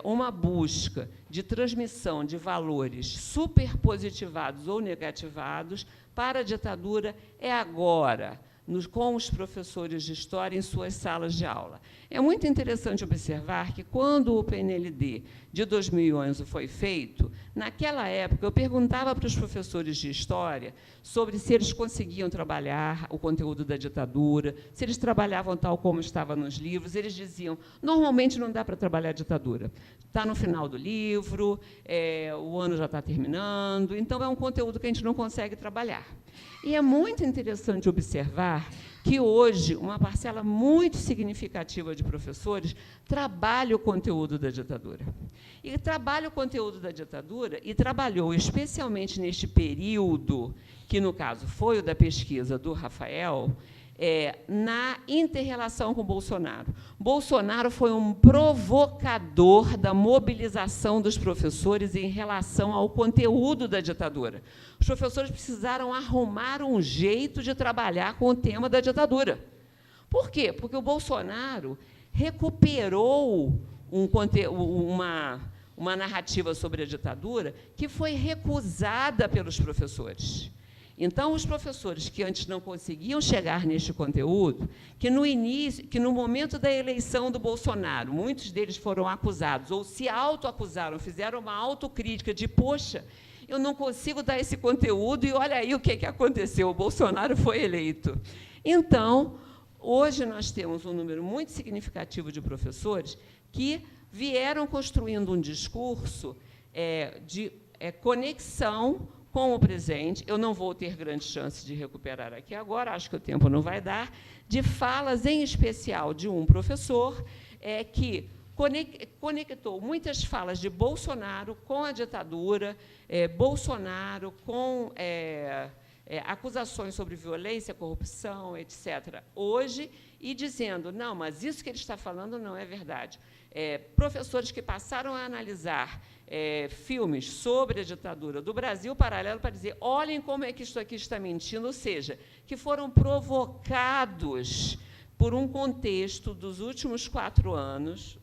uma busca de transmissão de valores superpositivados ou negativados para a ditadura é agora, com os professores de história em suas salas de aula. É muito interessante observar que, quando o PNLD de 2011 foi feito, naquela época, eu perguntava para os professores de história sobre se eles conseguiam trabalhar o conteúdo da ditadura, se eles trabalhavam tal como estava nos livros. Eles diziam, normalmente não dá para trabalhar a ditadura. Está no final do livro, o ano já está terminando, então é um conteúdo que a gente não consegue trabalhar. E é muito interessante observar que, hoje, uma parcela muito significativa de professores trabalha o conteúdo da ditadura. E trabalha o conteúdo da ditadura e trabalhou, especialmente neste período, que, no caso, foi o da pesquisa do Rafael, na inter-relação com Bolsonaro. Bolsonaro foi um provocador da mobilização dos professores em relação ao conteúdo da ditadura. Os professores precisaram arrumar um jeito de trabalhar com o tema da ditadura. Por quê? Porque o Bolsonaro recuperou uma narrativa sobre a ditadura que foi recusada pelos professores. Então, os professores que antes não conseguiam chegar neste conteúdo, que no momento da eleição do Bolsonaro, muitos deles foram acusados, ou se autoacusaram, fizeram uma autocrítica de, poxa, eu não consigo dar esse conteúdo, e olha aí o que aconteceu, o Bolsonaro foi eleito. Então, hoje nós temos um número muito significativo de professores que vieram construindo um discurso de conexão com o presente. Eu não vou ter grande chance de recuperar aqui agora, acho que o tempo não vai dar, de falas, em especial, de um professor que conectou muitas falas de Bolsonaro com a ditadura, Bolsonaro com acusações sobre violência, corrupção, etc., hoje, e dizendo, não, mas isso que ele está falando não é verdade. Professores que passaram a analisar filmes sobre a ditadura do Brasil Paralelo para dizer, olhem como é que isso aqui está mentindo, ou seja, que foram provocados por um contexto dos últimos 4 anos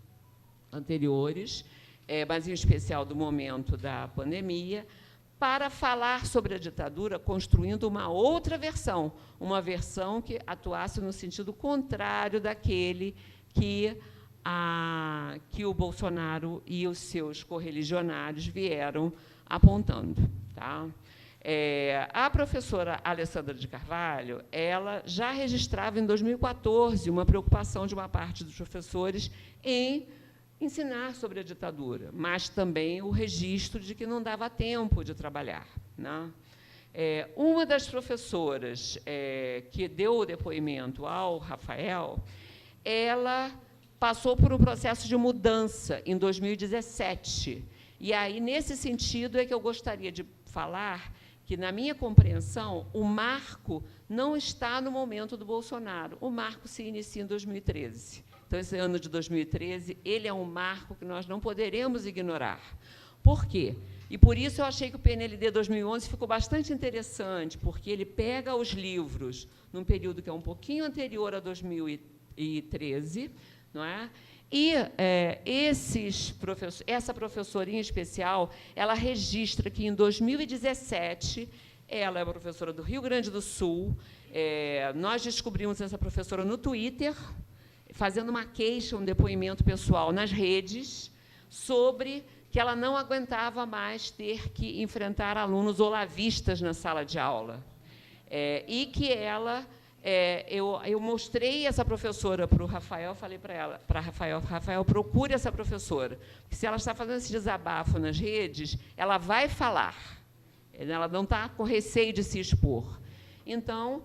anteriores, mas em especial do momento da pandemia, para falar sobre a ditadura, construindo uma outra versão, uma versão que atuasse no sentido contrário daquele que o Bolsonaro e os seus correligionários vieram apontando. Tá? A professora Alessandra de Carvalho, ela já registrava, em 2014, uma preocupação de uma parte dos professores em ensinar sobre a ditadura, mas também o registro de que não dava tempo de trabalhar. Né? Uma das professoras que deu o depoimento ao Rafael, ela passou por um processo de mudança em 2017. E aí, nesse sentido, é que eu gostaria de falar que, na minha compreensão, o marco não está no momento do Bolsonaro. O marco se inicia em 2013. Então, esse ano de 2013, ele é um marco que nós não poderemos ignorar. Por quê? E, por isso, eu achei que o PNLD 2011 ficou bastante interessante, porque ele pega os livros num período que é um pouquinho anterior a 2013, não é? E essa professora, em especial, ela registra que, em 2017, ela é professora do Rio Grande do Sul, nós descobrimos essa professora no Twitter, fazendo uma queixa, um depoimento pessoal nas redes, sobre que ela não aguentava mais ter que enfrentar alunos olavistas na sala de aula. E que ela... eu mostrei essa professora para o Rafael, falei para Rafael, procure essa professora, porque se ela está fazendo esse desabafo nas redes, ela vai falar, ela não está com receio de se expor. Então,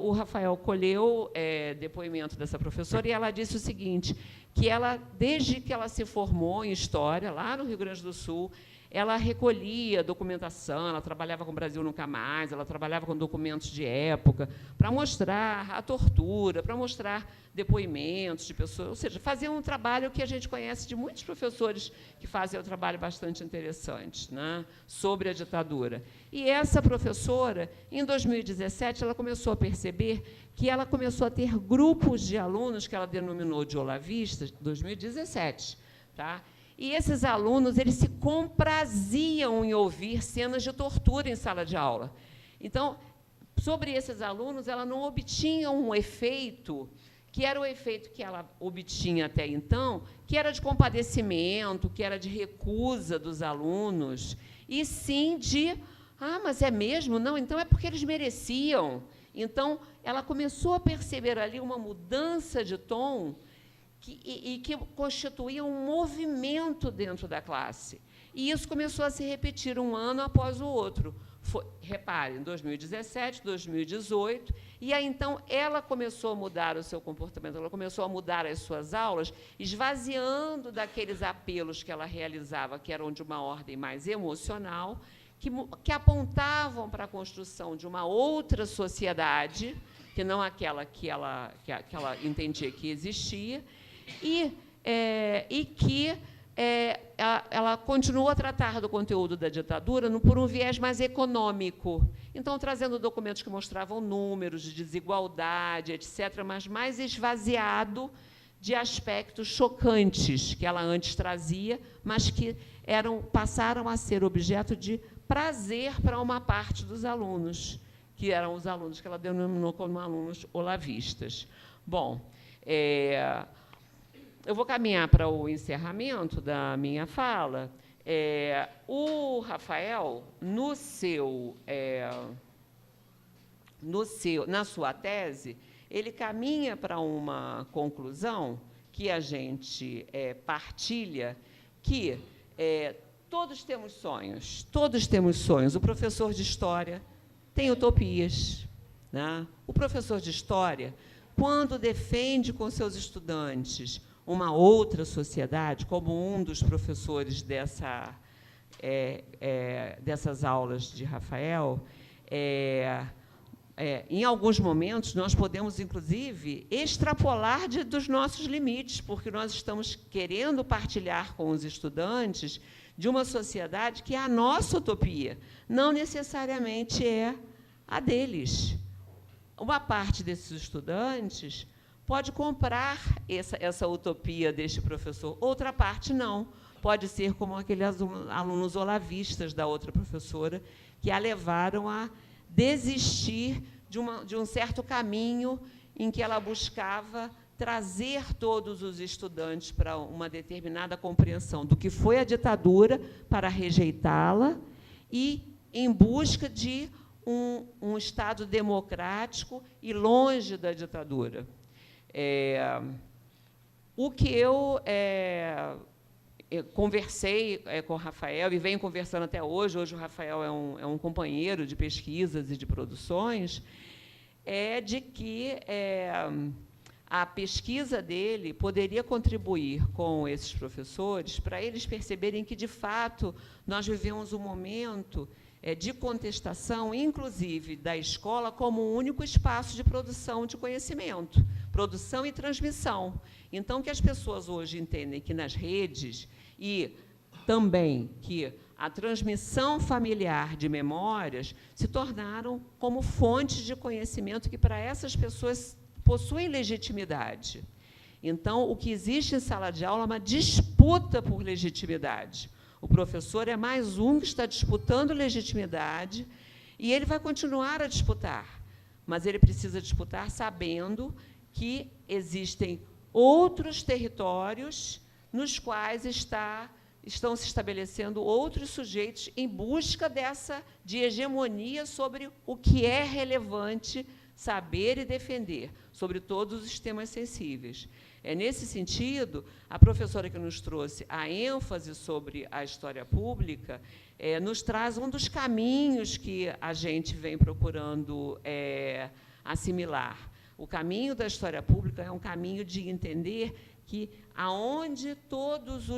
o Rafael colheu depoimento dessa professora e ela disse o seguinte, que ela, desde que ela se formou em História, lá no Rio Grande do Sul, ela recolhia documentação, ela trabalhava com o Brasil Nunca Mais, ela trabalhava com documentos de época, para mostrar a tortura, para mostrar depoimentos de pessoas, ou seja, fazia um trabalho que a gente conhece de muitos professores que fazem um trabalho bastante interessante, né, sobre a ditadura. E essa professora, em 2017, ela começou a perceber que ela começou a ter grupos de alunos, que ela denominou de olavistas, 2017, tá? E esses alunos, eles se compraziam em ouvir cenas de tortura em sala de aula. Então, sobre esses alunos, ela não obtinha um efeito, que era o efeito que ela obtinha até então, que era de compadecimento, que era de recusa dos alunos, e sim de, mas é mesmo? Não, então é porque eles mereciam. Então, ela começou a perceber ali uma mudança de tom, que constituía um movimento dentro da classe. E isso começou a se repetir um ano após o outro. Repare, em 2017, 2018, e aí, então, ela começou a mudar o seu comportamento, ela começou a mudar as suas aulas, esvaziando daqueles apelos que ela realizava, que eram de uma ordem mais emocional, que apontavam para a construção de uma outra sociedade, que não aquela que ela entendia que existia, e que ela continuou a tratar do conteúdo da ditadura por um viés mais econômico. Então, trazendo documentos que mostravam números de desigualdade, etc., mas mais esvaziado de aspectos chocantes que ela antes trazia, mas que passaram a ser objeto de prazer para uma parte dos alunos, que eram os alunos que ela denominou como alunos olavistas. Bom, eu vou caminhar para o encerramento da minha fala. O Rafael, na sua tese, ele caminha para uma conclusão que a gente partilha, que todos temos sonhos, todos temos sonhos. O professor de História tem utopias, né? O professor de História, quando defende com seus estudantes uma outra sociedade, como um dos professores dessas aulas de Rafael, em alguns momentos, nós podemos, inclusive, extrapolar dos nossos limites, porque nós estamos querendo partilhar com os estudantes de uma sociedade que é a nossa utopia, não necessariamente é a deles. Uma parte desses estudantes pode comprar essa utopia deste professor, outra parte não. Pode ser como aqueles alunos olavistas da outra professora, que a levaram a desistir de um certo caminho em que ela buscava trazer todos os estudantes para uma determinada compreensão do que foi a ditadura, para rejeitá-la e em busca de um Estado democrático e longe da ditadura. O que eu conversei com o Rafael, e venho conversando até hoje o Rafael é um companheiro de pesquisas e de produções, é de que a pesquisa dele poderia contribuir com esses professores para eles perceberem que, de fato, nós vivemos um momento de contestação, inclusive da escola, como um único espaço de produção de conhecimento, produção e transmissão. Então, que as pessoas hoje entendem que nas redes e também que a transmissão familiar de memórias se tornaram como fontes de conhecimento que, para essas pessoas, possuem legitimidade. Então, o que existe em sala de aula é uma disputa por legitimidade. O professor é mais um que está disputando legitimidade e ele vai continuar a disputar, mas ele precisa disputar sabendo que existem outros territórios nos quais estão se estabelecendo outros sujeitos em busca de hegemonia sobre o que é relevante saber e defender, sobre todos os temas sensíveis. Nesse sentido, a professora que nos trouxe a ênfase sobre a história pública nos traz um dos caminhos que a gente vem procurando assimilar. O caminho da história pública é um caminho de entender que aonde todos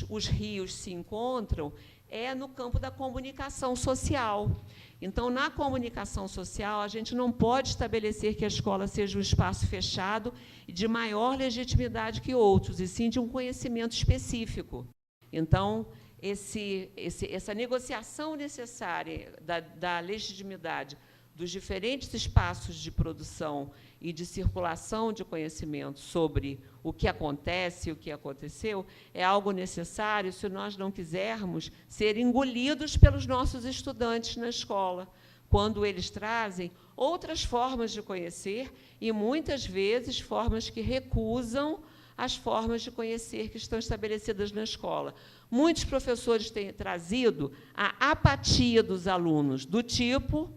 os rios se encontram é no campo da comunicação social. Então, na comunicação social, a gente não pode estabelecer que a escola seja um espaço fechado e de maior legitimidade que outros, e sim de um conhecimento específico. Então, essa negociação necessária da legitimidade dos diferentes espaços de produção e de circulação de conhecimento sobre o que acontece e o que aconteceu é algo necessário se nós não quisermos ser engolidos pelos nossos estudantes na escola, quando eles trazem outras formas de conhecer e, muitas vezes, formas que recusam as formas de conhecer que estão estabelecidas na escola. Muitos professores têm trazido a apatia dos alunos, do tipo: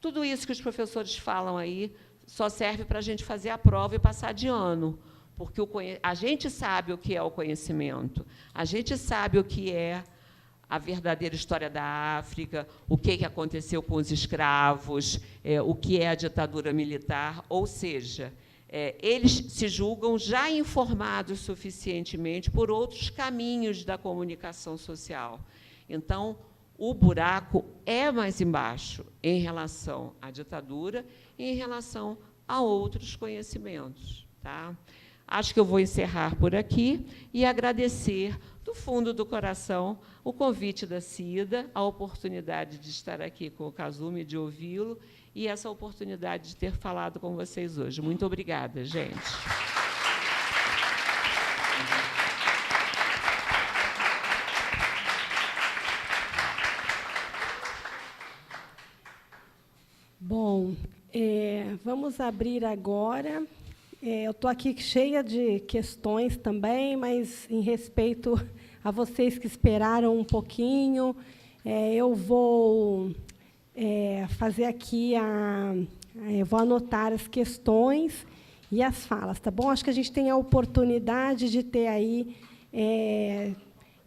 tudo isso que os professores falam aí só serve para a gente fazer a prova e passar de ano, porque a gente sabe o que é o conhecimento, a gente sabe o que é a verdadeira história da África, o que aconteceu com os escravos, o que é a ditadura militar, ou seja, eles se julgam já informados suficientemente por outros caminhos da comunicação social. Então, o buraco é mais embaixo em relação à ditadura e em relação a outros conhecimentos. Tá? Acho que eu vou encerrar por aqui e agradecer, do fundo do coração, o convite da Cida, a oportunidade de estar aqui com o Kazumi, de ouvi-lo, e essa oportunidade de ter falado com vocês hoje. Muito obrigada, gente. Bom, vamos abrir agora. Eu estou aqui cheia de questões também, mas em respeito a vocês que esperaram um pouquinho, eu vou fazer aqui eu vou anotar as questões e as falas, tá bom? Acho que a gente tem a oportunidade de ter aí.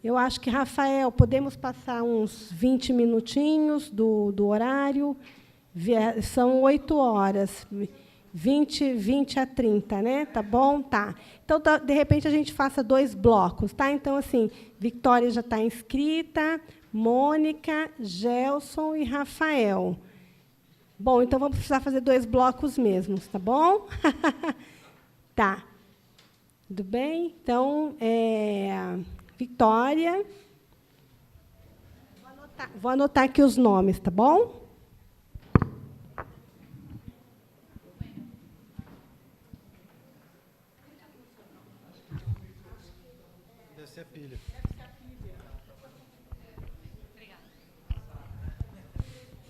Eu acho que, Rafael, podemos passar uns 20 minutinhos do horário. São 8 horas, 20 a 30, né? Tá bom? Tá. Então, de repente, a gente faça 2 blocos, tá? Então, assim, Victória já está inscrita, Mônica, Gelson e Rafael. Bom, então vamos precisar fazer 2 blocos mesmo, tá bom? Tá. Tudo bem? Então, Victória. Vou anotar aqui os nomes, tá bom? Deve ser a pilha.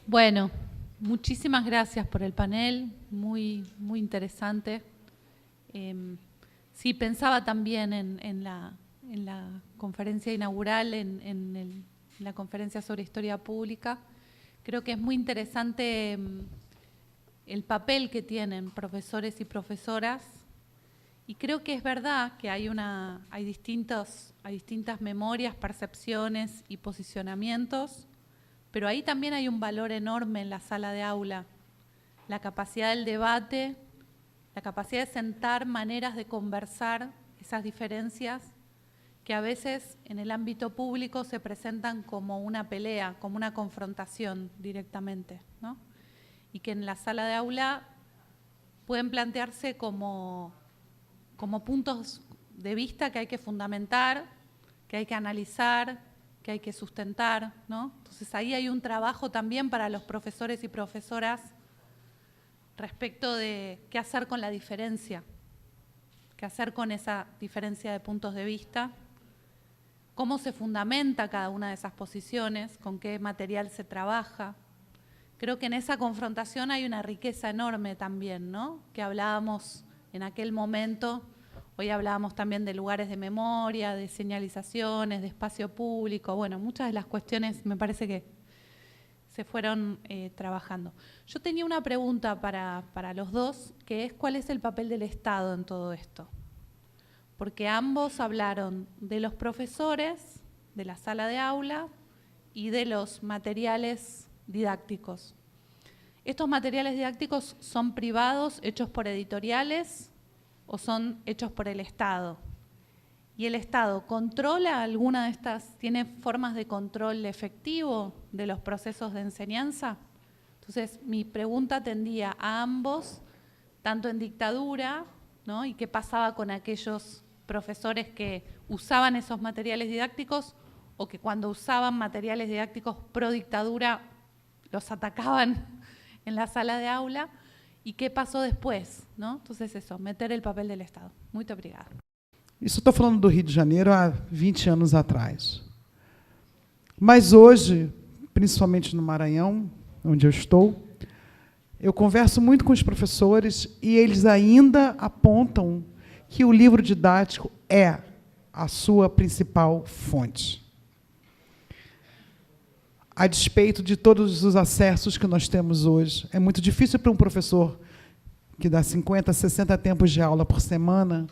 Bueno, muchísimas gracias por el panel, muy interesante. Sí, pensaba también en la conferencia inaugural, en la conferencia sobre historia pública. Creo que es muy interesante el papel que tienen profesores y profesoras, y creo que es verdad que hay distintas memorias, percepciones y posicionamientos, pero ahí también hay un valor enorme en la sala de aula, la capacidad del debate, la capacidad de sentar maneras de conversar esas diferencias que a veces en el ámbito público se presentan como una pelea, como una confrontación directamente, ¿no? Y que en la sala de aula pueden plantearse como puntos de vista que hay que fundamentar, que hay que analizar, que hay que sustentar, ¿no? Entonces ahí hay un trabajo también para los profesores y profesoras respecto de qué hacer con la diferencia, qué hacer con esa diferencia de puntos de vista, cómo se fundamenta cada una de esas posiciones, con qué material se trabaja. Creo que en esa confrontación hay una riqueza enorme también, ¿no? Que hablábamos en aquel momento. Hoy hablábamos también de lugares de memoria, de señalizaciones, de espacio público. Bueno, muchas de las cuestiones me parece que se fueron trabajando. Yo tenía una pregunta para los dos, que es ¿cuál es el papel del Estado en todo esto? Porque ambos hablaron de los profesores, de la sala de aula y de los materiales didácticos. ¿Estos materiales didácticos son privados, hechos por editoriales, o son hechos por el Estado? ¿Y el Estado controla alguna de estas, tiene formas de control efectivo de los procesos de enseñanza? Entonces, mi pregunta tendía a ambos, tanto en dictadura, ¿no? Y qué pasaba con aquellos profesores que usaban esos materiales didácticos o que cuando usaban materiales didácticos pro dictadura los atacaban en la sala de aula. E que passou depois, não? Então, isso, meter o papel do Estado. Muito obrigada. Isso estou falando do Rio de Janeiro há 20 anos atrás. Mas hoje, principalmente no Maranhão, onde eu estou, eu converso muito com os professores e eles ainda apontam que o livro didático é a sua principal fonte. A despeito de todos os acessos que nós temos hoje, é muito difícil para um professor que dá 50, 60 tempos de aula por semana,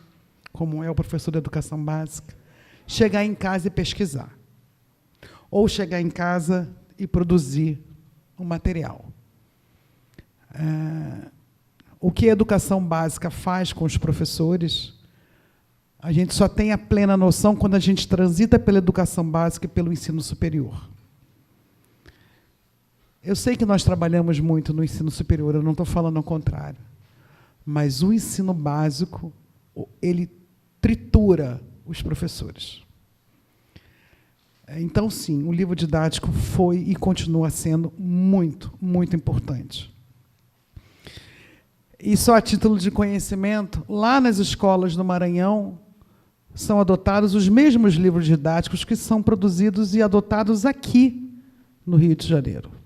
como é o professor de educação básica, chegar em casa e pesquisar. Ou chegar em casa e produzir um material. O que a educação básica faz com os professores, a gente só tem a plena noção quando a gente transita pela educação básica e pelo ensino superior. Eu sei que nós trabalhamos muito no ensino superior, eu não estou falando ao contrário, mas o ensino básico, ele tritura os professores. Então, sim, o livro didático foi e continua sendo muito, muito importante. E só a título de conhecimento, lá nas escolas do Maranhão, são adotados os mesmos livros didáticos que são produzidos e adotados aqui no Rio de Janeiro.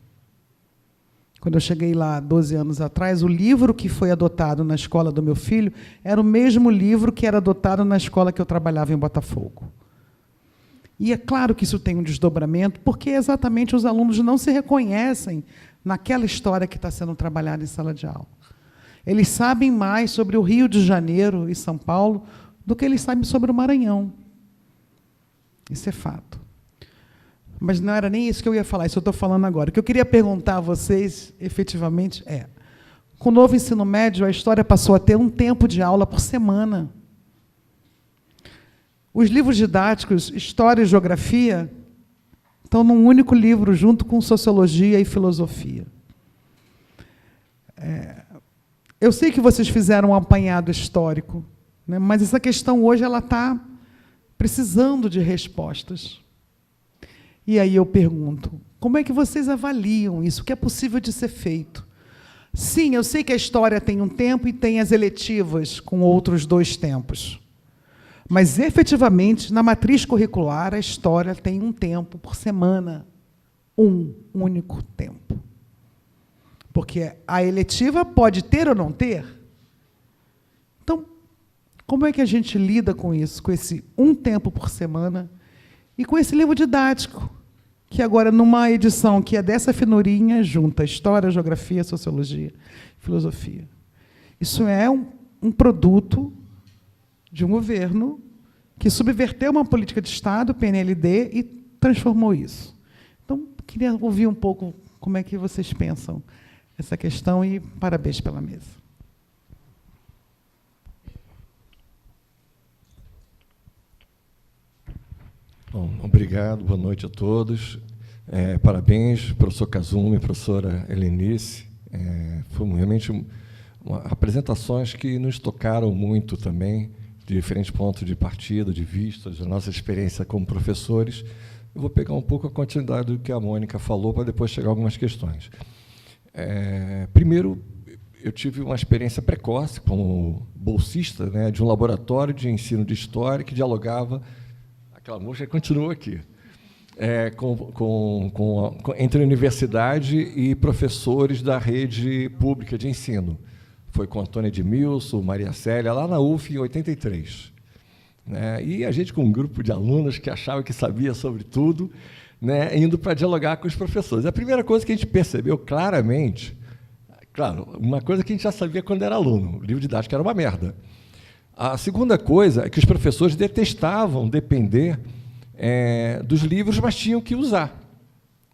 quando eu cheguei lá 12 anos atrás, o livro que foi adotado na escola do meu filho era o mesmo livro que era adotado na escola que eu trabalhava em Botafogo. E é claro que isso tem um desdobramento, porque exatamente os alunos não se reconhecem naquela história que está sendo trabalhada em sala de aula. Eles sabem mais sobre o Rio de Janeiro e São Paulo do que eles sabem sobre o Maranhão. Isso é fato. Mas não era nem isso que eu ia falar, isso eu estou falando agora. O que eu queria perguntar a vocês, efetivamente, com o novo ensino médio, a história passou a ter um tempo de aula por semana. Os livros didáticos, História e Geografia, estão num único livro, junto com Sociologia e Filosofia. Eu sei que vocês fizeram um apanhado histórico, né, mas essa questão hoje ela está precisando de respostas. E aí eu pergunto, como é que vocês avaliam isso? O que é possível de ser feito? Sim, eu sei que a história tem um tempo e tem as eletivas com outros 2 tempos. Mas, efetivamente, na matriz curricular, a história tem um tempo por semana. Um único tempo. Porque a eletiva pode ter ou não ter. Então, como é que a gente lida com isso, com esse um tempo por semana, e com esse livro didático, que agora, numa edição que é dessa finurinha, junta História, Geografia, Sociologia, Filosofia. Isso é um produto de um governo que subverteu uma política de Estado, PNLD, e transformou isso. Então, queria ouvir um pouco como é que vocês pensam essa questão, e parabéns pela mesa. Bom, obrigado, boa noite a todos. Parabéns, professor Kazumi, professora Helenice. Foram realmente apresentações que nos tocaram muito também, de diferentes pontos de partida, de vista, da nossa experiência como professores. Eu vou pegar um pouco a continuidade do que a Mônica falou, para depois chegar a algumas questões. Primeiro, eu tive uma experiência precoce como bolsista, né, de um laboratório de ensino de história que dialogava, aquela música continua aqui, entre a universidade e professores da rede pública de ensino. Foi com Antônio Edmilson, Maria Célia, lá na UF, em 83. Né? E a gente com um grupo de alunos que achava que sabia sobre tudo, né, indo para dialogar com os professores. A primeira coisa que a gente percebeu claramente, claro, uma coisa que a gente já sabia quando era aluno, o livro didático era uma merda. A segunda coisa é que os professores detestavam depender dos livros, mas tinham que usar.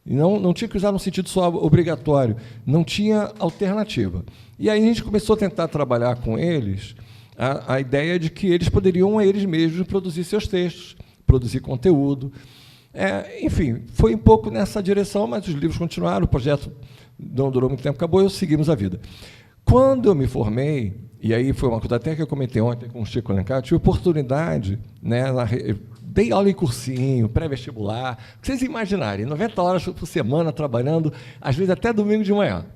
E não tinha que usar no sentido só obrigatório, não tinha alternativa. E aí a gente começou a tentar trabalhar com eles a ideia de que eles poderiam, eles mesmos, produzir seus textos, produzir conteúdo. Enfim, foi um pouco nessa direção, mas os livros continuaram, o projeto não durou muito tempo, acabou, e seguimos a vida. Quando eu me formei, e aí foi uma coisa até que eu comentei ontem com o Chico Alencar, eu tive oportunidade, né, dei aula em cursinho, pré-vestibular, o que vocês imaginarem, 90 horas por semana trabalhando, às vezes até domingo de manhã.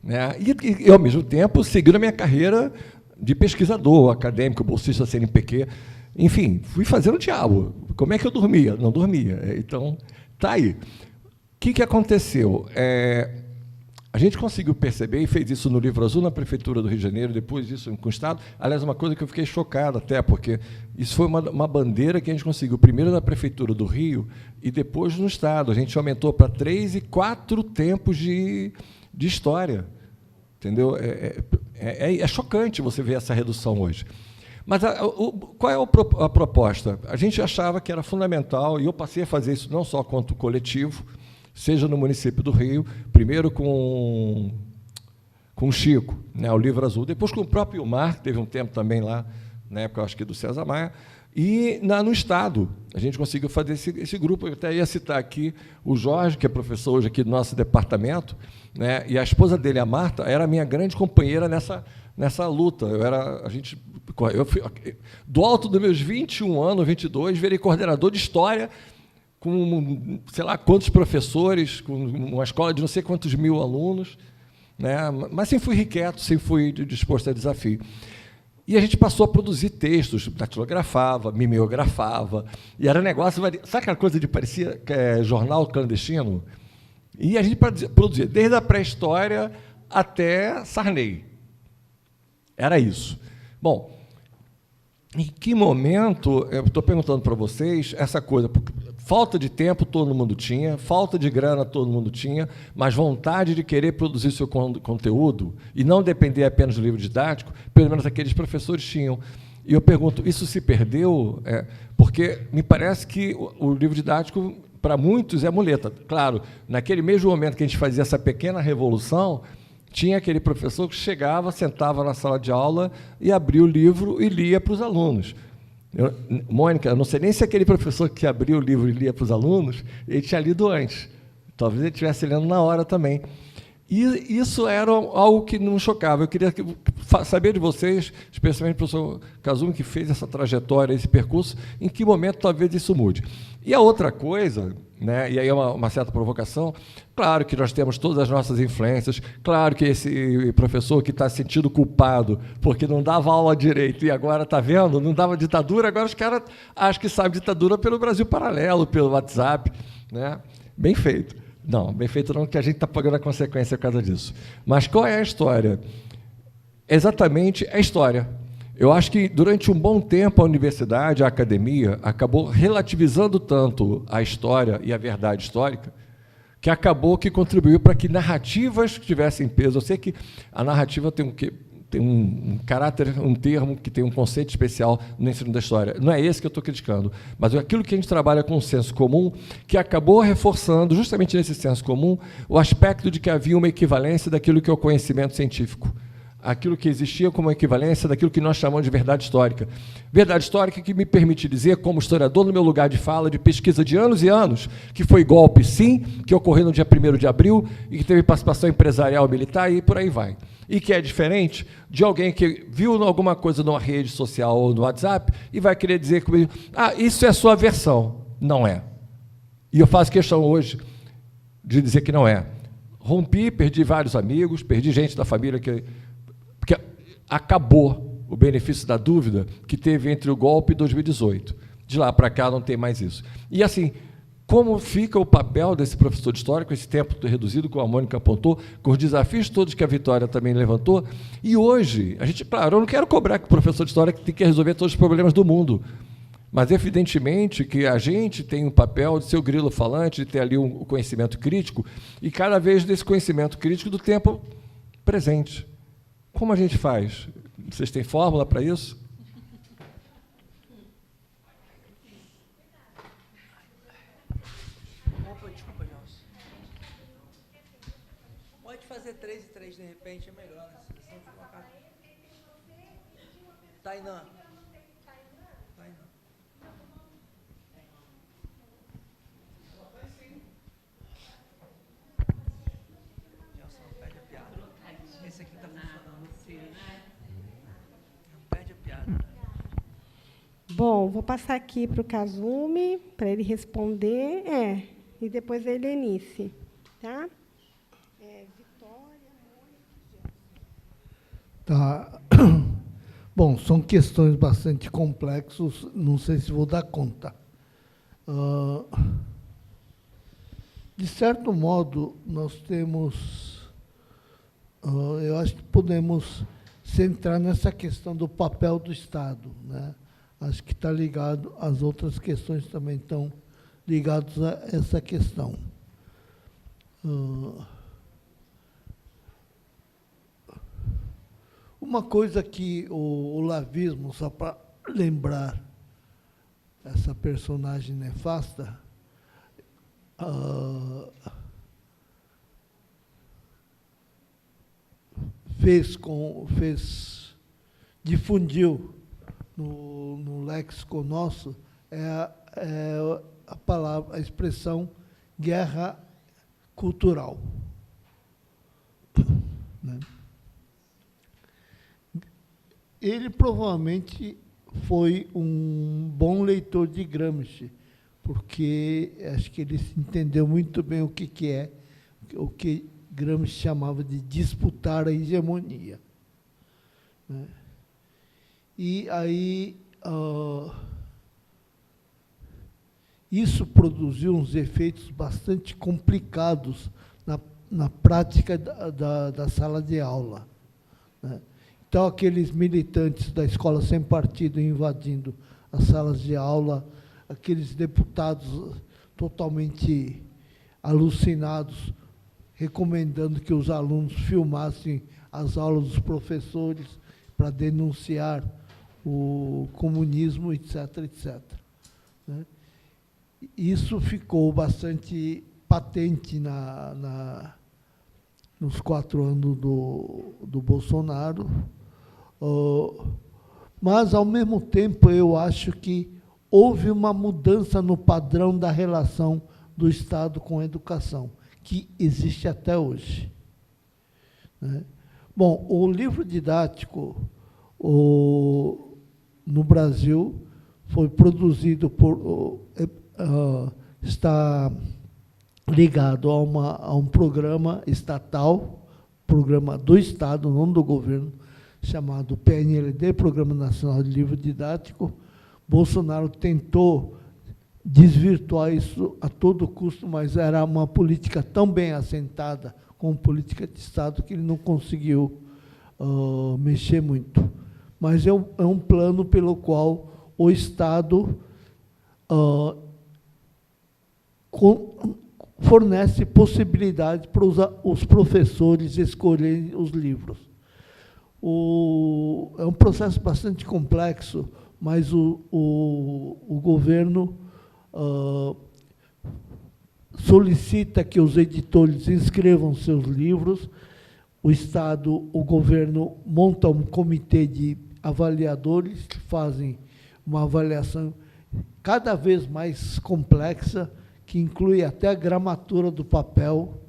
Né? E, ao mesmo tempo, seguindo a minha carreira de pesquisador, acadêmico, bolsista CNPq. Enfim, fui fazendo o diabo. Como é que eu dormia? Não dormia. Então, está aí. O que aconteceu? A gente conseguiu perceber, e fez isso no Livro Azul, na Prefeitura do Rio de Janeiro, depois isso com o Estado. Aliás, uma coisa que eu fiquei chocado até, porque isso foi uma bandeira que a gente conseguiu, primeiro na Prefeitura do Rio e depois no Estado. A gente aumentou para 3 e 4 tempos de história. Entendeu? É chocante você ver essa redução hoje. Mas qual é a proposta? A gente achava que era fundamental, e eu passei a fazer isso não só quanto coletivo, seja no município do Rio, primeiro com o Chico, né, o Livro Azul, depois com o próprio Ilmar, que teve um tempo também lá, na época, acho que do César Maia, e no Estado. A gente conseguiu fazer esse grupo. Eu até ia citar aqui o Jorge, que é professor hoje aqui do nosso departamento, né, e a esposa dele, a Marta, era a minha grande companheira nessa luta. Eu fui, do alto dos meus 21 anos, 22, virei coordenador de História, com sei lá quantos professores, com uma escola de não sei quantos mil alunos, né? Mas sempre fui inquieto, sempre fui disposto a desafio. E a gente passou a produzir textos, datilografava, mimeografava, e era negócio... Sabe aquela coisa de parecia jornal clandestino? E a gente produzia desde a pré-história até Sarney. Era isso. Bom, em que momento, eu estou perguntando para vocês, essa coisa, porque falta de tempo todo mundo tinha, falta de grana todo mundo tinha, mas vontade de querer produzir seu conteúdo e não depender apenas do livro didático, pelo menos aqueles professores tinham. E eu pergunto, isso se perdeu? Porque me parece que o livro didático, para muitos, é muleta. Claro, naquele mesmo momento que a gente fazia essa pequena revolução, tinha aquele professor que chegava, sentava na sala de aula e abria o livro e lia para os alunos. Mônica, eu não sei nem se aquele professor que abria o livro e lia para os alunos, ele tinha lido antes. Talvez ele estivesse lendo na hora também. E isso era algo que não chocava. Eu queria saber de vocês, especialmente o professor Kazumi, que fez essa trajetória, esse percurso, em que momento talvez isso mude. E a outra coisa, né, e aí é uma certa provocação, claro que nós temos todas as nossas influências, claro que esse professor que está se sentindo culpado porque não dava aula direito e agora está vendo, não dava ditadura, agora os caras acham que sabem ditadura pelo Brasil Paralelo, pelo WhatsApp. Né? Bem feito. Não, bem feito não, que a gente está pagando a consequência por causa disso. Mas qual é a história? Exatamente a história. Eu acho que, durante um bom tempo, a universidade, a academia, acabou relativizando tanto a história e a verdade histórica, que acabou que contribuiu para que narrativas tivessem peso. Eu sei que a narrativa tem um caráter, um termo que tem um conceito especial no ensino da história. Não é esse que eu estou criticando, mas é aquilo que a gente trabalha com o senso comum, que acabou reforçando, justamente nesse senso comum, o aspecto de que havia uma equivalência daquilo que é o conhecimento científico, aquilo que existia como equivalência daquilo que nós chamamos de verdade histórica. Verdade histórica que me permite dizer, como historiador, no meu lugar de fala, de pesquisa de anos e anos, que foi golpe, sim, que ocorreu no dia 1º de abril e que teve participação empresarial militar e por aí vai. E que é diferente de alguém que viu alguma coisa numa rede social ou no WhatsApp e vai querer dizer comigo, isso é a sua versão. Não é. E eu faço questão hoje de dizer que não é. Rompi, perdi vários amigos, perdi gente da família porque acabou o benefício da dúvida que teve entre o golpe e 2018. De lá para cá não tem mais isso. E assim, como fica o papel desse professor de história, com esse tempo reduzido, como a Mônica apontou, com os desafios todos que a Vitória também levantou. E hoje, claro, eu não quero cobrar que o professor de história tem que resolver todos os problemas do mundo, mas, evidentemente, que a gente tem um papel de ser o grilo falante, de ter ali um conhecimento crítico, e cada vez desse conhecimento crítico do tempo presente. Como a gente faz? Vocês têm fórmula para isso? Pode fazer 3 e 3 de repente, é melhor. Né? Tainã. Esse aqui está funcionando. Perde a piada. Bom, vou passar aqui para o Kazumi, para ele responder, e depois a Helenice. Tá? Vitória, Tá. Bom, são questões bastante complexas, não sei se vou dar conta. De certo modo, nós temos... eu acho que podemos centrar nessa questão do papel do Estado, né? Acho que está ligado, as outras questões também estão ligadas a essa questão. Uma coisa que o Olavismo, só para lembrar essa personagem nefasta, difundiu no léxico nosso a palavra, a expressão guerra cultural. Né? Ele provavelmente foi um bom leitor de Gramsci, porque acho que ele entendeu muito bem o que Gramsci chamava de disputar a hegemonia. Né? E aí Isso produziu uns efeitos bastante complicados na prática da sala de aula, né? Então, aqueles militantes da escola sem partido invadindo as salas de aula, aqueles deputados totalmente alucinados, recomendando que os alunos filmassem as aulas dos professores para denunciar o comunismo, etc., etc., né? Isso ficou bastante patente nos 4 anos do Bolsonaro, mas, ao mesmo tempo, eu acho que houve uma mudança no padrão da relação do Estado com a educação, que existe até hoje, né? Bom, o livro didático no Brasil foi produzido está ligado a um programa estatal, programa do Estado, não do governo, chamado PNLD, Programa Nacional de Livro Didático. Bolsonaro tentou desvirtuar isso a todo custo, mas era uma política tão bem assentada como política de Estado que ele não conseguiu mexer muito. Mas é um plano pelo qual o Estado fornece possibilidade para os professores escolherem os livros. É um processo bastante complexo, mas o governo solicita que os editores inscrevam seus livros, o governo monta um comitê de avaliadores que fazem uma avaliação cada vez mais complexa, que inclui até a gramatura do papel,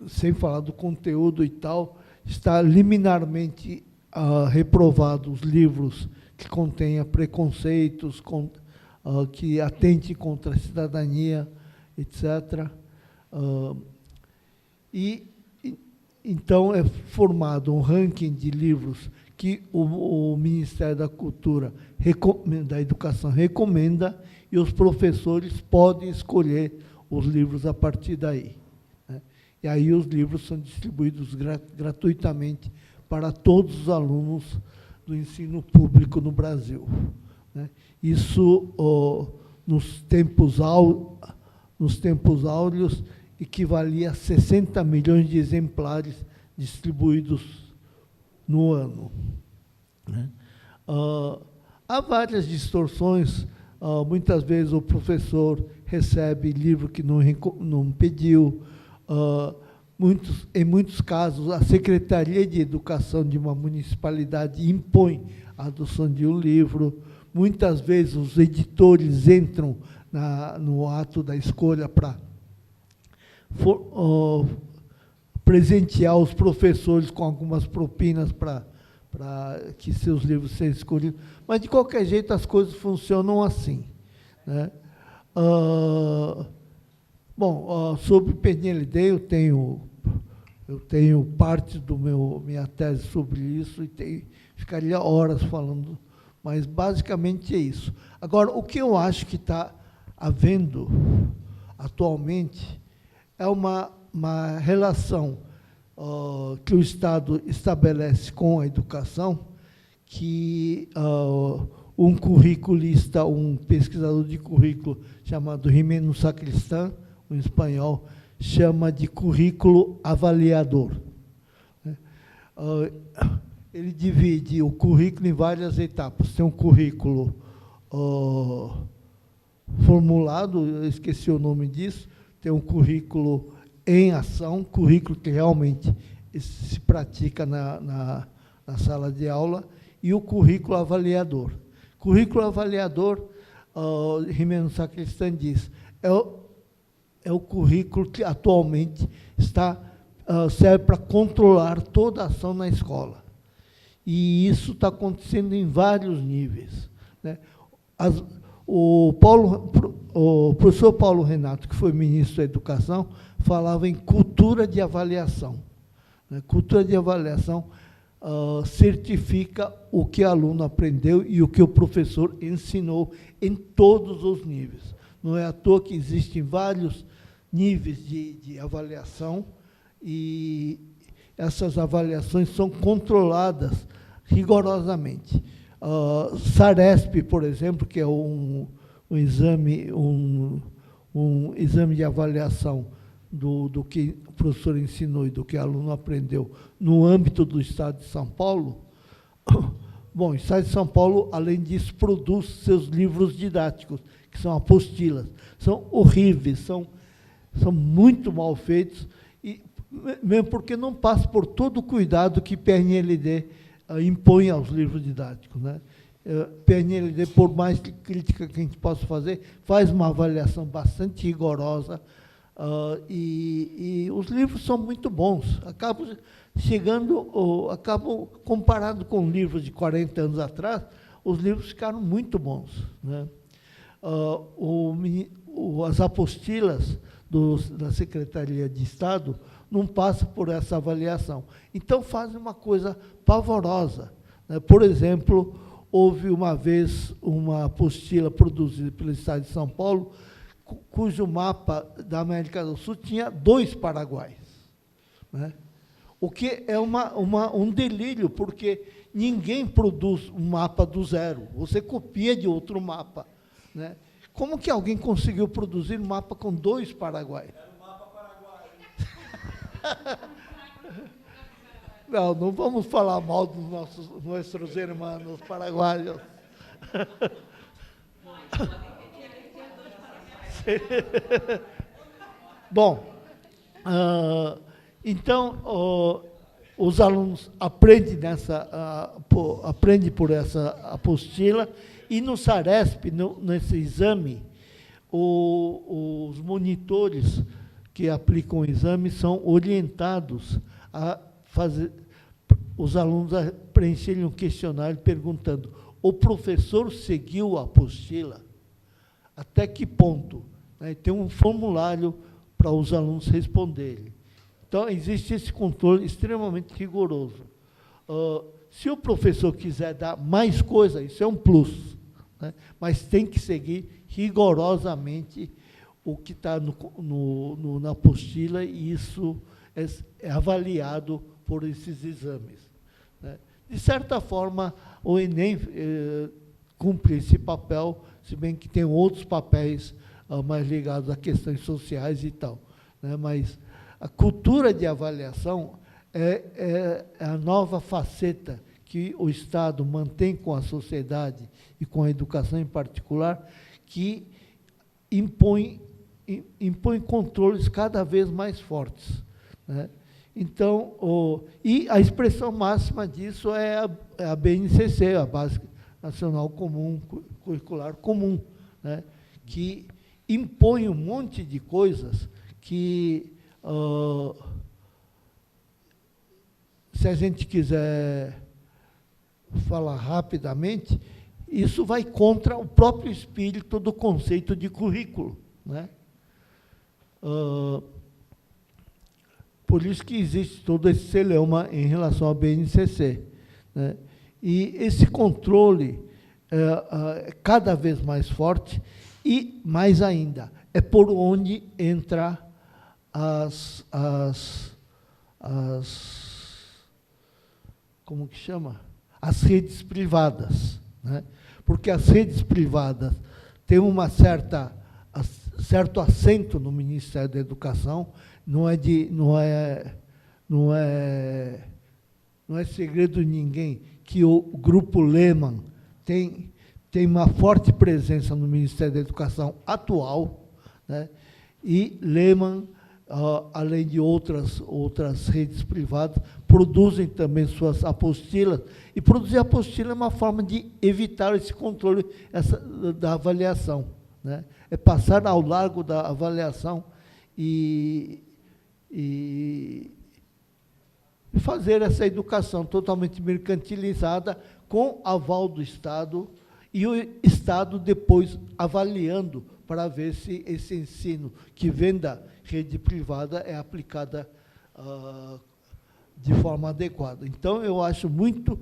sem falar do conteúdo e tal. Está liminarmente reprovado os livros que contenham preconceitos, que atentem contra a cidadania, etc. Então, é formado um ranking de livros que o Ministério da Cultura, da Educação, recomenda, e os professores podem escolher os livros a partir daí, né? E aí os livros são distribuídos gratuitamente para todos os alunos do ensino público no Brasil, né? Isso, nos tempos áureos, equivalia a 60 milhões de exemplares distribuídos no ano, né? Há várias distorções. Muitas vezes o professor recebe livro que não pediu. Em muitos casos, a Secretaria de Educação de uma municipalidade impõe a adoção de um livro. Muitas vezes os editores entram no ato da escolha para presentear os professores com algumas propinas para que seus livros sejam escolhidos. Mas, de qualquer jeito, as coisas funcionam assim, né? Bom, sobre PNLD, eu tenho parte minha tese sobre isso e ficaria horas falando, mas basicamente é isso. Agora, o que eu acho que está havendo atualmente é uma relação que o Estado estabelece com a educação, que um curriculista, um pesquisador de currículo chamado Jimeno Sacristán, um espanhol, chama de currículo avaliador. Ele divide o currículo em várias etapas. Tem um currículo formulado, eu esqueci o nome disso, tem um currículo em ação, currículo que realmente se pratica na sala de aula, e o currículo avaliador. Currículo avaliador, Jimeno Sacristán diz, é o currículo que atualmente serve para controlar toda a ação na escola. E isso está acontecendo em vários níveis, né? O professor Paulo Renato, que foi ministro da Educação, falava em cultura de avaliação, né? Cultura de avaliação certifica o que o aluno aprendeu e o que o professor ensinou em todos os níveis. Não é à toa que existem vários níveis de avaliação, e essas avaliações são controladas rigorosamente. SARESP, por exemplo, que é um exame de avaliação do que o professor ensinou e do que o aluno aprendeu no âmbito do Estado de São Paulo. Bom, o Estado de São Paulo, além disso, produz seus livros didáticos, que são apostilas. São horríveis, são muito mal feitos, e mesmo porque não passa por todo o cuidado que PNLD impõe aos livros didáticos, né? PNLD, por mais crítica que a gente possa fazer, faz uma avaliação bastante rigorosa, e os livros são muito bons. Acabam comparado com livros de 40 anos atrás, os livros ficaram muito bons, né? As apostilas da Secretaria de Estado não passam por essa avaliação. Então, fazem uma coisa pavorosa, né? Por exemplo, houve uma vez uma apostila produzida pelo Estado de São Paulo, cujo mapa da América do Sul tinha 2 Paraguaios, né? O que é um delírio, porque ninguém produz um mapa do zero, você copia de outro mapa, né? Como que alguém conseguiu produzir um mapa com 2 Paraguaios? Era um mapa paraguaio. Não vamos falar mal dos nossos irmãos paraguaios. Bom, então, os alunos aprendem por essa apostila, e no SARESP, nesse exame, os monitores que aplicam o exame são orientados a fazer os alunos a preencherem um questionário perguntando: o professor seguiu a apostila? Até que ponto? Né? Tem um formulário para os alunos responderem. Então, existe esse controle extremamente rigoroso. Se o professor quiser dar mais coisa, isso é um plus, né? Mas tem que seguir rigorosamente o que está na apostila, e isso é avaliado por esses exames, né? De certa forma, o Enem cumpre esse papel, se bem que tem outros papéis mais ligados a questões sociais e tal, né? Mas a cultura de avaliação é a nova faceta que o Estado mantém com a sociedade e com a educação em particular, que impõe controles cada vez mais fortes, né? Então, e a expressão máxima disso é a BNCC, a Base Nacional Comum, Curricular Comum, né? Que impõe um monte de coisas que, se a gente quiser falar rapidamente, isso vai contra o próprio espírito do conceito de currículo, né? Por isso que existe todo esse celeuma em relação à BNCC, né? E esse controle é cada vez mais forte, e, mais ainda, é por onde entra como que chama? As redes privadas, né? Porque as redes privadas têm certo assento no Ministério da Educação, não é segredo de ninguém que o Grupo Lehman tem uma forte presença no Ministério da Educação atual, né? E Lehman, além de outras redes privadas, produzem também suas apostilas, e produzir apostila é uma forma de evitar esse controle da avaliação, né? É passar ao largo da avaliação e fazer essa educação totalmente mercantilizada, com aval do Estado, e o Estado depois avaliando para ver se esse ensino que vem da rede privada é aplicada de forma adequada. Então, eu acho muito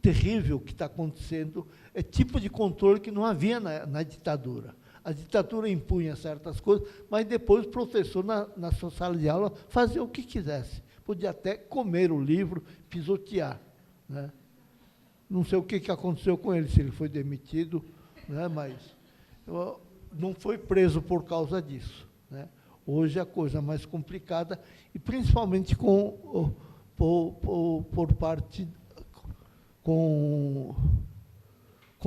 terrível o que está acontecendo, é tipo de controle que não havia na ditadura. A ditadura impunha certas coisas, mas depois o professor, na sua sala de aula, fazia o que quisesse. Podia até comer o livro, pisotear, né? Não sei o que aconteceu com ele, se ele foi demitido, né? Mas não foi preso por causa disso, né? Hoje é a coisa mais complicada, e principalmente por parte com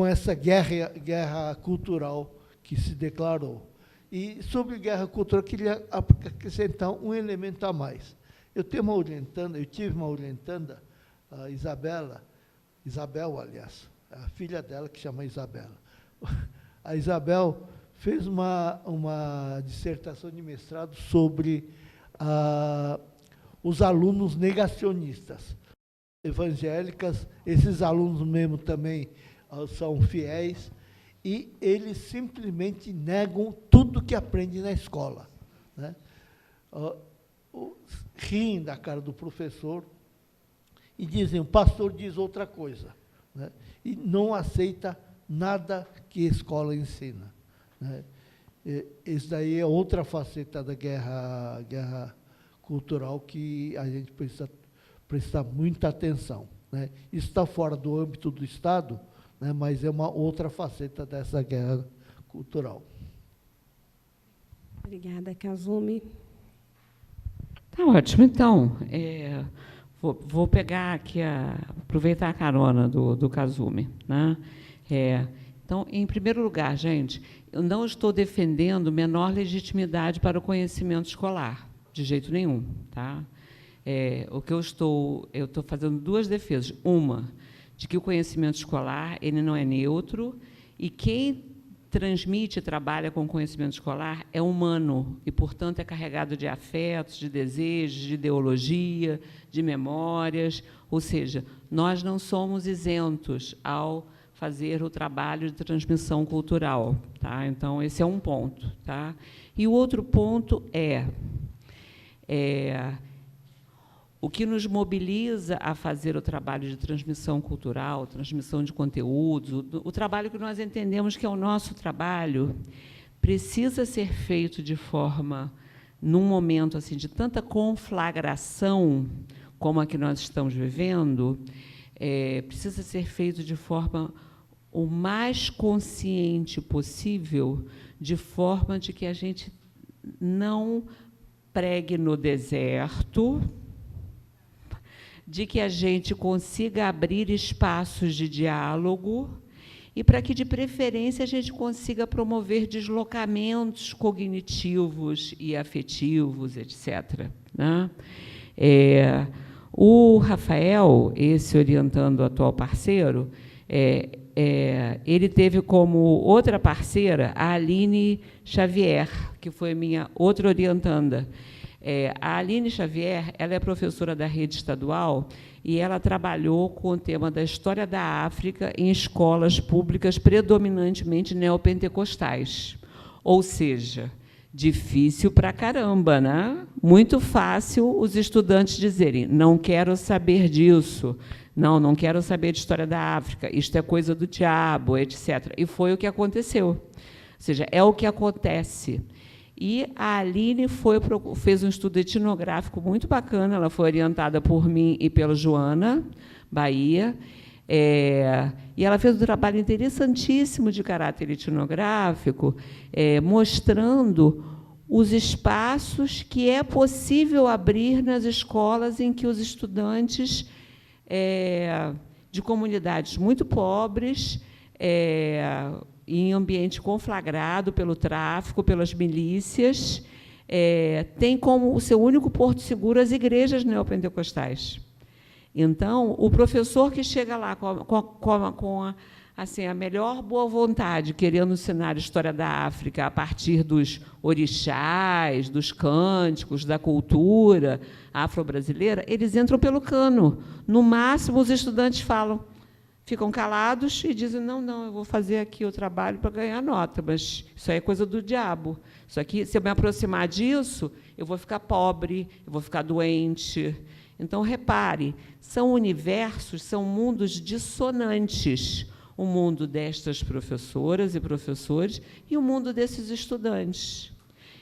essa guerra cultural que se declarou. E sobre guerra cultural, eu queria acrescentar um elemento a mais. Eu tive uma orientanda, a Isabel, aliás, a filha dela que chama Isabela. A Isabel fez uma dissertação de mestrado sobre os alunos negacionistas, evangélicas. Esses alunos mesmo também são fiéis, e eles simplesmente negam tudo que aprendem na escola, né? Riem da cara do professor e dizem, o pastor diz outra coisa, né? E não aceita nada que a escola ensina, né? Isso daí é outra faceta da guerra cultural que a gente precisa prestar muita atenção, né? Isso está fora do âmbito do Estado, né, mas é uma outra faceta dessa guerra cultural. Obrigada, Kazumi. Tá ótimo. Então, vou pegar aqui, aproveitar a carona do Kazumi, né? Então, em primeiro lugar, gente, eu não estou defendendo menor legitimidade para o conhecimento escolar, de jeito nenhum, tá? O que eu estou fazendo duas defesas. Uma, de que o conhecimento escolar ele não é neutro, e quem transmite e trabalha com o conhecimento escolar é humano, e, portanto, é carregado de afetos, de desejos, de ideologia, de memórias, ou seja, nós não somos isentos ao fazer o trabalho de transmissão cultural, tá? Então, esse é um ponto, tá? E o outro ponto o que nos mobiliza a fazer o trabalho de transmissão cultural, transmissão de conteúdos, o trabalho que nós entendemos que é o nosso trabalho, precisa ser feito de forma, num momento assim, de tanta conflagração como a que nós estamos vivendo, precisa ser feito de forma o mais consciente possível, de forma de que a gente não pregue no deserto, de que a gente consiga abrir espaços de diálogo e para que, de preferência, a gente consiga promover deslocamentos cognitivos e afetivos, etc., né? O Rafael, esse orientando o atual parceiro, ele teve como outra parceira a Aline Xavier, que foi minha outra orientanda. A Aline Xavier, ela é professora da rede estadual e ela trabalhou com o tema da história da África em escolas públicas predominantemente neopentecostais. Ou seja, difícil para caramba, né? Muito fácil os estudantes dizerem, não quero saber disso, não quero saber de história da África, isto é coisa do diabo, etc. E foi o que aconteceu. Ou seja, é o que acontece. E a Aline fez um estudo etnográfico muito bacana, ela foi orientada por mim e pela Joana Bahia, e ela fez um trabalho interessantíssimo de caráter etnográfico, mostrando os espaços que é possível abrir nas escolas em que os estudantes de comunidades muito pobres, em ambiente conflagrado pelo tráfico, pelas milícias, tem como o seu único porto seguro as igrejas neopentecostais. Então, o professor que chega lá com a melhor boa vontade, querendo ensinar a história da África a partir dos orixás, dos cânticos, da cultura afro-brasileira, eles entram pelo cano. No máximo, os estudantes ficam calados e dizem, não, eu vou fazer aqui o trabalho para ganhar nota, mas isso aí é coisa do diabo. Isso aqui, se eu me aproximar disso, eu vou ficar pobre, eu vou ficar doente, Então, repare, são universos, são mundos dissonantes. O mundo destas professoras e professores e o mundo desses estudantes.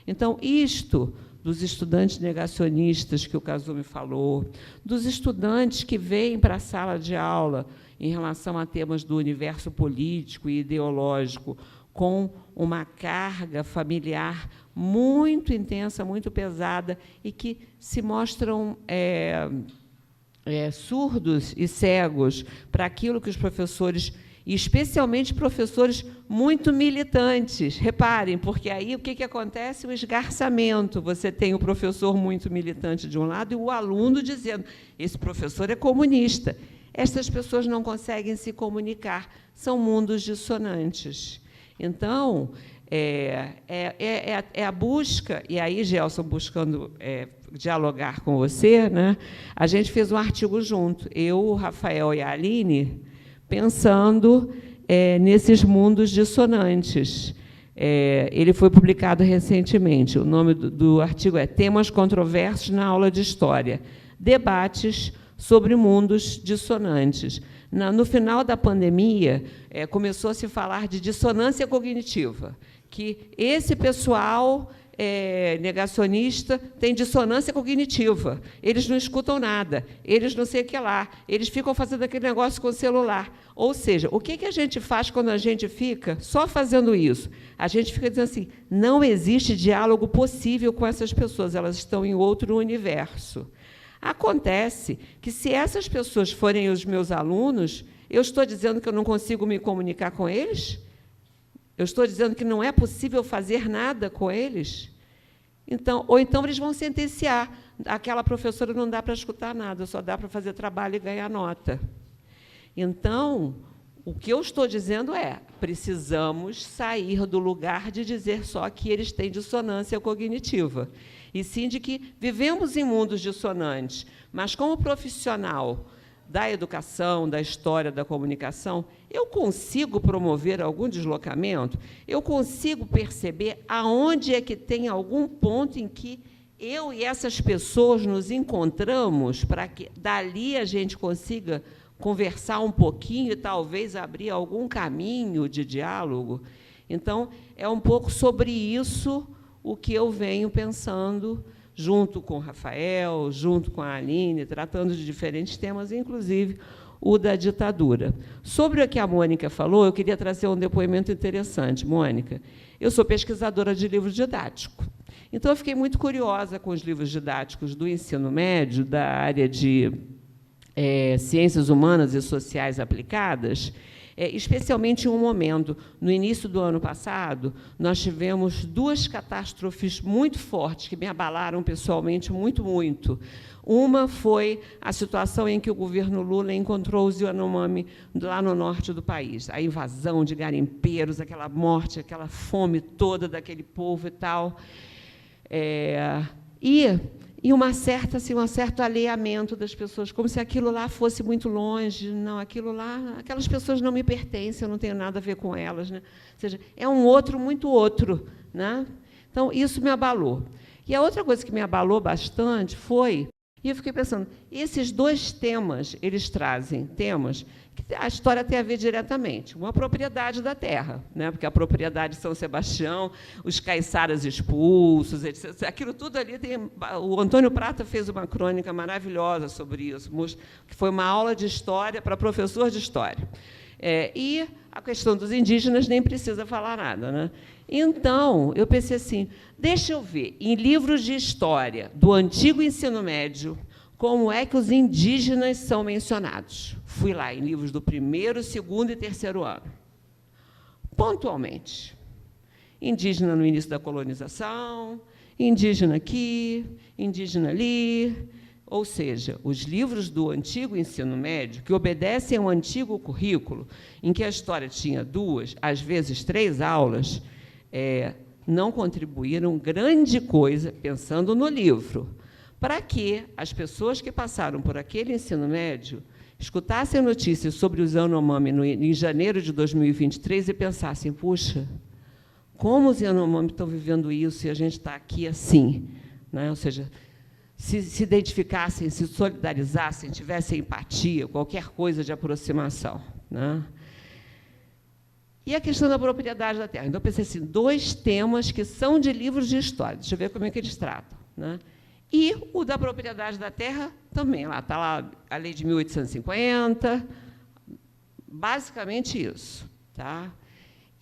Então, isto dos estudantes negacionistas que o Kazumi falou, dos estudantes que vêm para a sala de aula em relação a temas do universo político e ideológico, com uma carga familiar muito intensa, muito pesada, e que se mostram surdos e cegos para aquilo que os professores, e especialmente professores muito militantes, reparem, porque aí o que acontece? O esgarçamento. Você tem o professor muito militante de um lado e o aluno dizendo, esse professor é comunista. Estas pessoas não conseguem se comunicar, são mundos dissonantes. Então, é a busca, e aí, Gelson, buscando dialogar com você, né? A gente fez um artigo junto, eu, o Rafael e a Aline, pensando nesses mundos dissonantes. Ele foi publicado recentemente. O nome do artigo é Temas Controversos na Aula de História. Debates sobre mundos dissonantes. No final da pandemia, começou a se falar de dissonância cognitiva, que esse pessoal negacionista tem dissonância cognitiva, eles não escutam nada, eles não sei o que lá, eles ficam fazendo aquele negócio com o celular. Ou seja, o que a gente faz quando a gente fica só fazendo isso? A gente fica dizendo assim, não existe diálogo possível com essas pessoas, elas estão em outro universo. Acontece que, se essas pessoas forem os meus alunos, eu estou dizendo que eu não consigo me comunicar com eles? Eu estou dizendo que não é possível fazer nada com eles? Então, ou então eles vão sentenciar. Aquela professora não dá para escutar nada, só dá para fazer trabalho e ganhar nota. Então, o que eu estou dizendo é, precisamos sair do lugar de dizer só que eles têm dissonância cognitiva, e sim de que vivemos em mundos dissonantes, mas, como profissional da educação, da história, da comunicação, eu consigo promover algum deslocamento? Eu consigo perceber aonde é que tem algum ponto em que eu e essas pessoas nos encontramos, para que dali a gente consiga conversar um pouquinho e talvez abrir algum caminho de diálogo? Então, é um pouco sobre isso o que eu venho pensando, junto com o Rafael, junto com a Aline, tratando de diferentes temas, inclusive o da ditadura. Sobre o que a Mônica falou, eu queria trazer um depoimento interessante. Mônica, eu sou pesquisadora de livro didático, então eu fiquei muito curiosa com os livros didáticos do ensino médio, da área de ciências humanas e sociais aplicadas, especialmente em um momento. No início do ano passado, nós tivemos duas catástrofes muito fortes, que me abalaram pessoalmente muito, muito. Uma foi a situação em que o governo Lula encontrou os Yanomami lá no norte do país, a invasão de garimpeiros, aquela morte, aquela fome toda daquele povo e tal. E um certo alheamento das pessoas, como se aquilo lá fosse muito longe. Não, aquilo lá, aquelas pessoas não me pertencem, eu não tenho nada a ver com elas, né? Ou seja, é um outro muito outro, né? Então, isso me abalou. E a outra coisa que me abalou bastante foi, e eu fiquei pensando, esses dois temas, eles trazem temas que a história tem a ver diretamente. Uma propriedade da terra, né? Porque a propriedade de São Sebastião, os caiçaras expulsos, etc. Aquilo tudo ali tem. O Antônio Prata fez uma crônica maravilhosa sobre isso, que foi uma aula de história para professor de história. E a questão dos indígenas nem precisa falar nada, né? Então, eu pensei assim, deixa eu ver, em livros de história do antigo ensino médio, como é que os indígenas são mencionados. Fui lá em livros do 1º, 2º e 3º ano. Pontualmente. Indígena no início da colonização, indígena aqui, indígena ali. Ou seja, os livros do antigo ensino médio, que obedecem ao antigo currículo, em que a história tinha 2, às vezes 3 aulas, não contribuíram grande coisa, pensando no livro, para que as pessoas que passaram por aquele ensino médio escutassem notícias sobre os Yanomami em janeiro de 2023 e pensassem, puxa, como os Yanomami estão vivendo isso e a gente está aqui assim, né? Ou seja, se identificassem, se solidarizassem, tivessem empatia, qualquer coisa de aproximação, né? E a questão da propriedade da terra. Então, eu pensei assim, 2 temas que são de livros de história. Deixa eu ver como é que eles tratam, né? E o da propriedade da terra também. Lá está lá a lei de 1850, basicamente isso. Tá?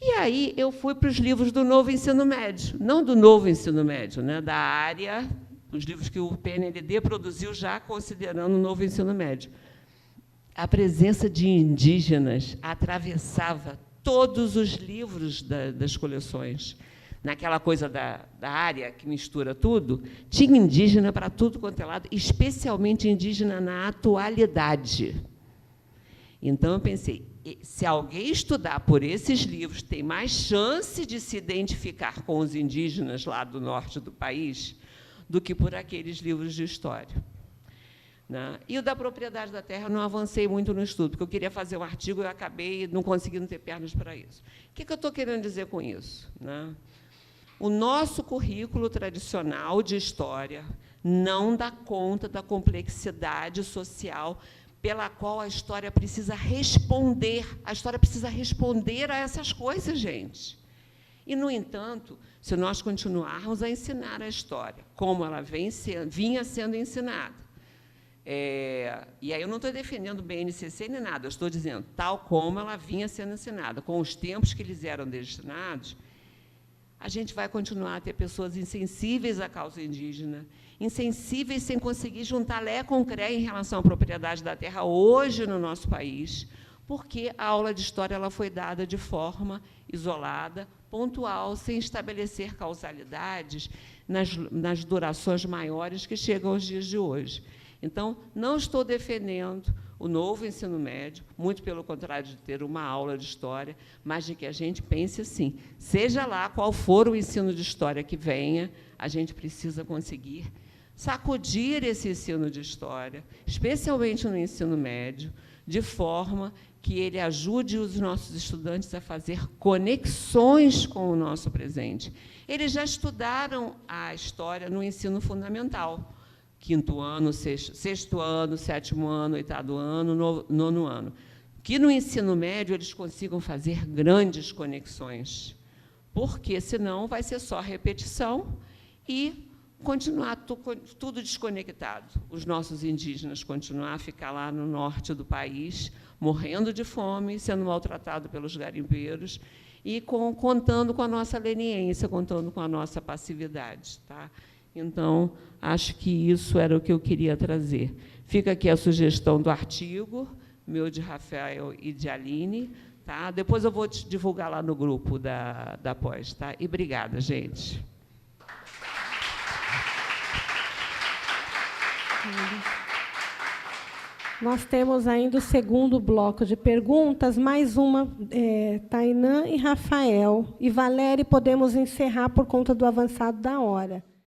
E aí eu fui para os livros do novo ensino médio, não do novo ensino médio, né? Da área, os livros que o PNLD produziu já considerando o novo ensino médio. A presença de indígenas atravessava todos os livros das coleções. Naquela coisa da área que mistura tudo, tinha indígena para tudo quanto é lado, especialmente indígena na atualidade. Então, eu pensei, se alguém estudar por esses livros, tem mais chance de se identificar com os indígenas lá do norte do país do que por aqueles livros de história. Né? E o da propriedade da terra, eu não avancei muito no estudo, porque eu queria fazer um artigo e eu acabei não conseguindo ter pernas para isso. O que eu estou querendo dizer com isso? Né? O nosso currículo tradicional de história não dá conta da complexidade social pela qual a história precisa responder. A história precisa responder a essas coisas, gente. E, no entanto, se nós continuarmos a ensinar a história como ela vinha sendo ensinada, e aí eu não estou defendendo o BNCC nem nada, eu estou dizendo tal como ela vinha sendo ensinada, com os tempos que lhes eram destinados, a gente vai continuar a ter pessoas insensíveis à causa indígena, insensíveis sem conseguir juntar lé com cré em relação à propriedade da terra hoje no nosso país, porque a aula de história ela foi dada de forma isolada, pontual, sem estabelecer causalidades nas durações maiores que chegam aos dias de hoje. Então, não estou defendendo o novo ensino médio, muito pelo contrário de ter uma aula de história, mas de que a gente pense assim, seja lá qual for o ensino de história que venha, a gente precisa conseguir sacudir esse ensino de história, especialmente no ensino médio, de forma que ele ajude os nossos estudantes a fazer conexões com o nosso presente. Eles já estudaram a história no ensino fundamental, 5º ano, 6º ano, 7º ano, 8º ano, 9º ano. Que no ensino médio eles consigam fazer grandes conexões, porque, senão, vai ser só repetição e continuar tudo desconectado. Os nossos indígenas continuar a ficar lá no norte do país, morrendo de fome, sendo maltratados pelos garimpeiros e contando com a nossa leniência, contando com a nossa passividade. Tá? Então, acho que isso era o que eu queria trazer. Fica aqui a sugestão do artigo, meu de Rafael e de Aline. Tá? Depois eu vou te divulgar lá no grupo da pós. Tá? E obrigada, gente. Nós temos ainda o segundo bloco de perguntas, mais uma, Tainã e Rafael. E, Valéria, podemos encerrar por conta do avançado da hora.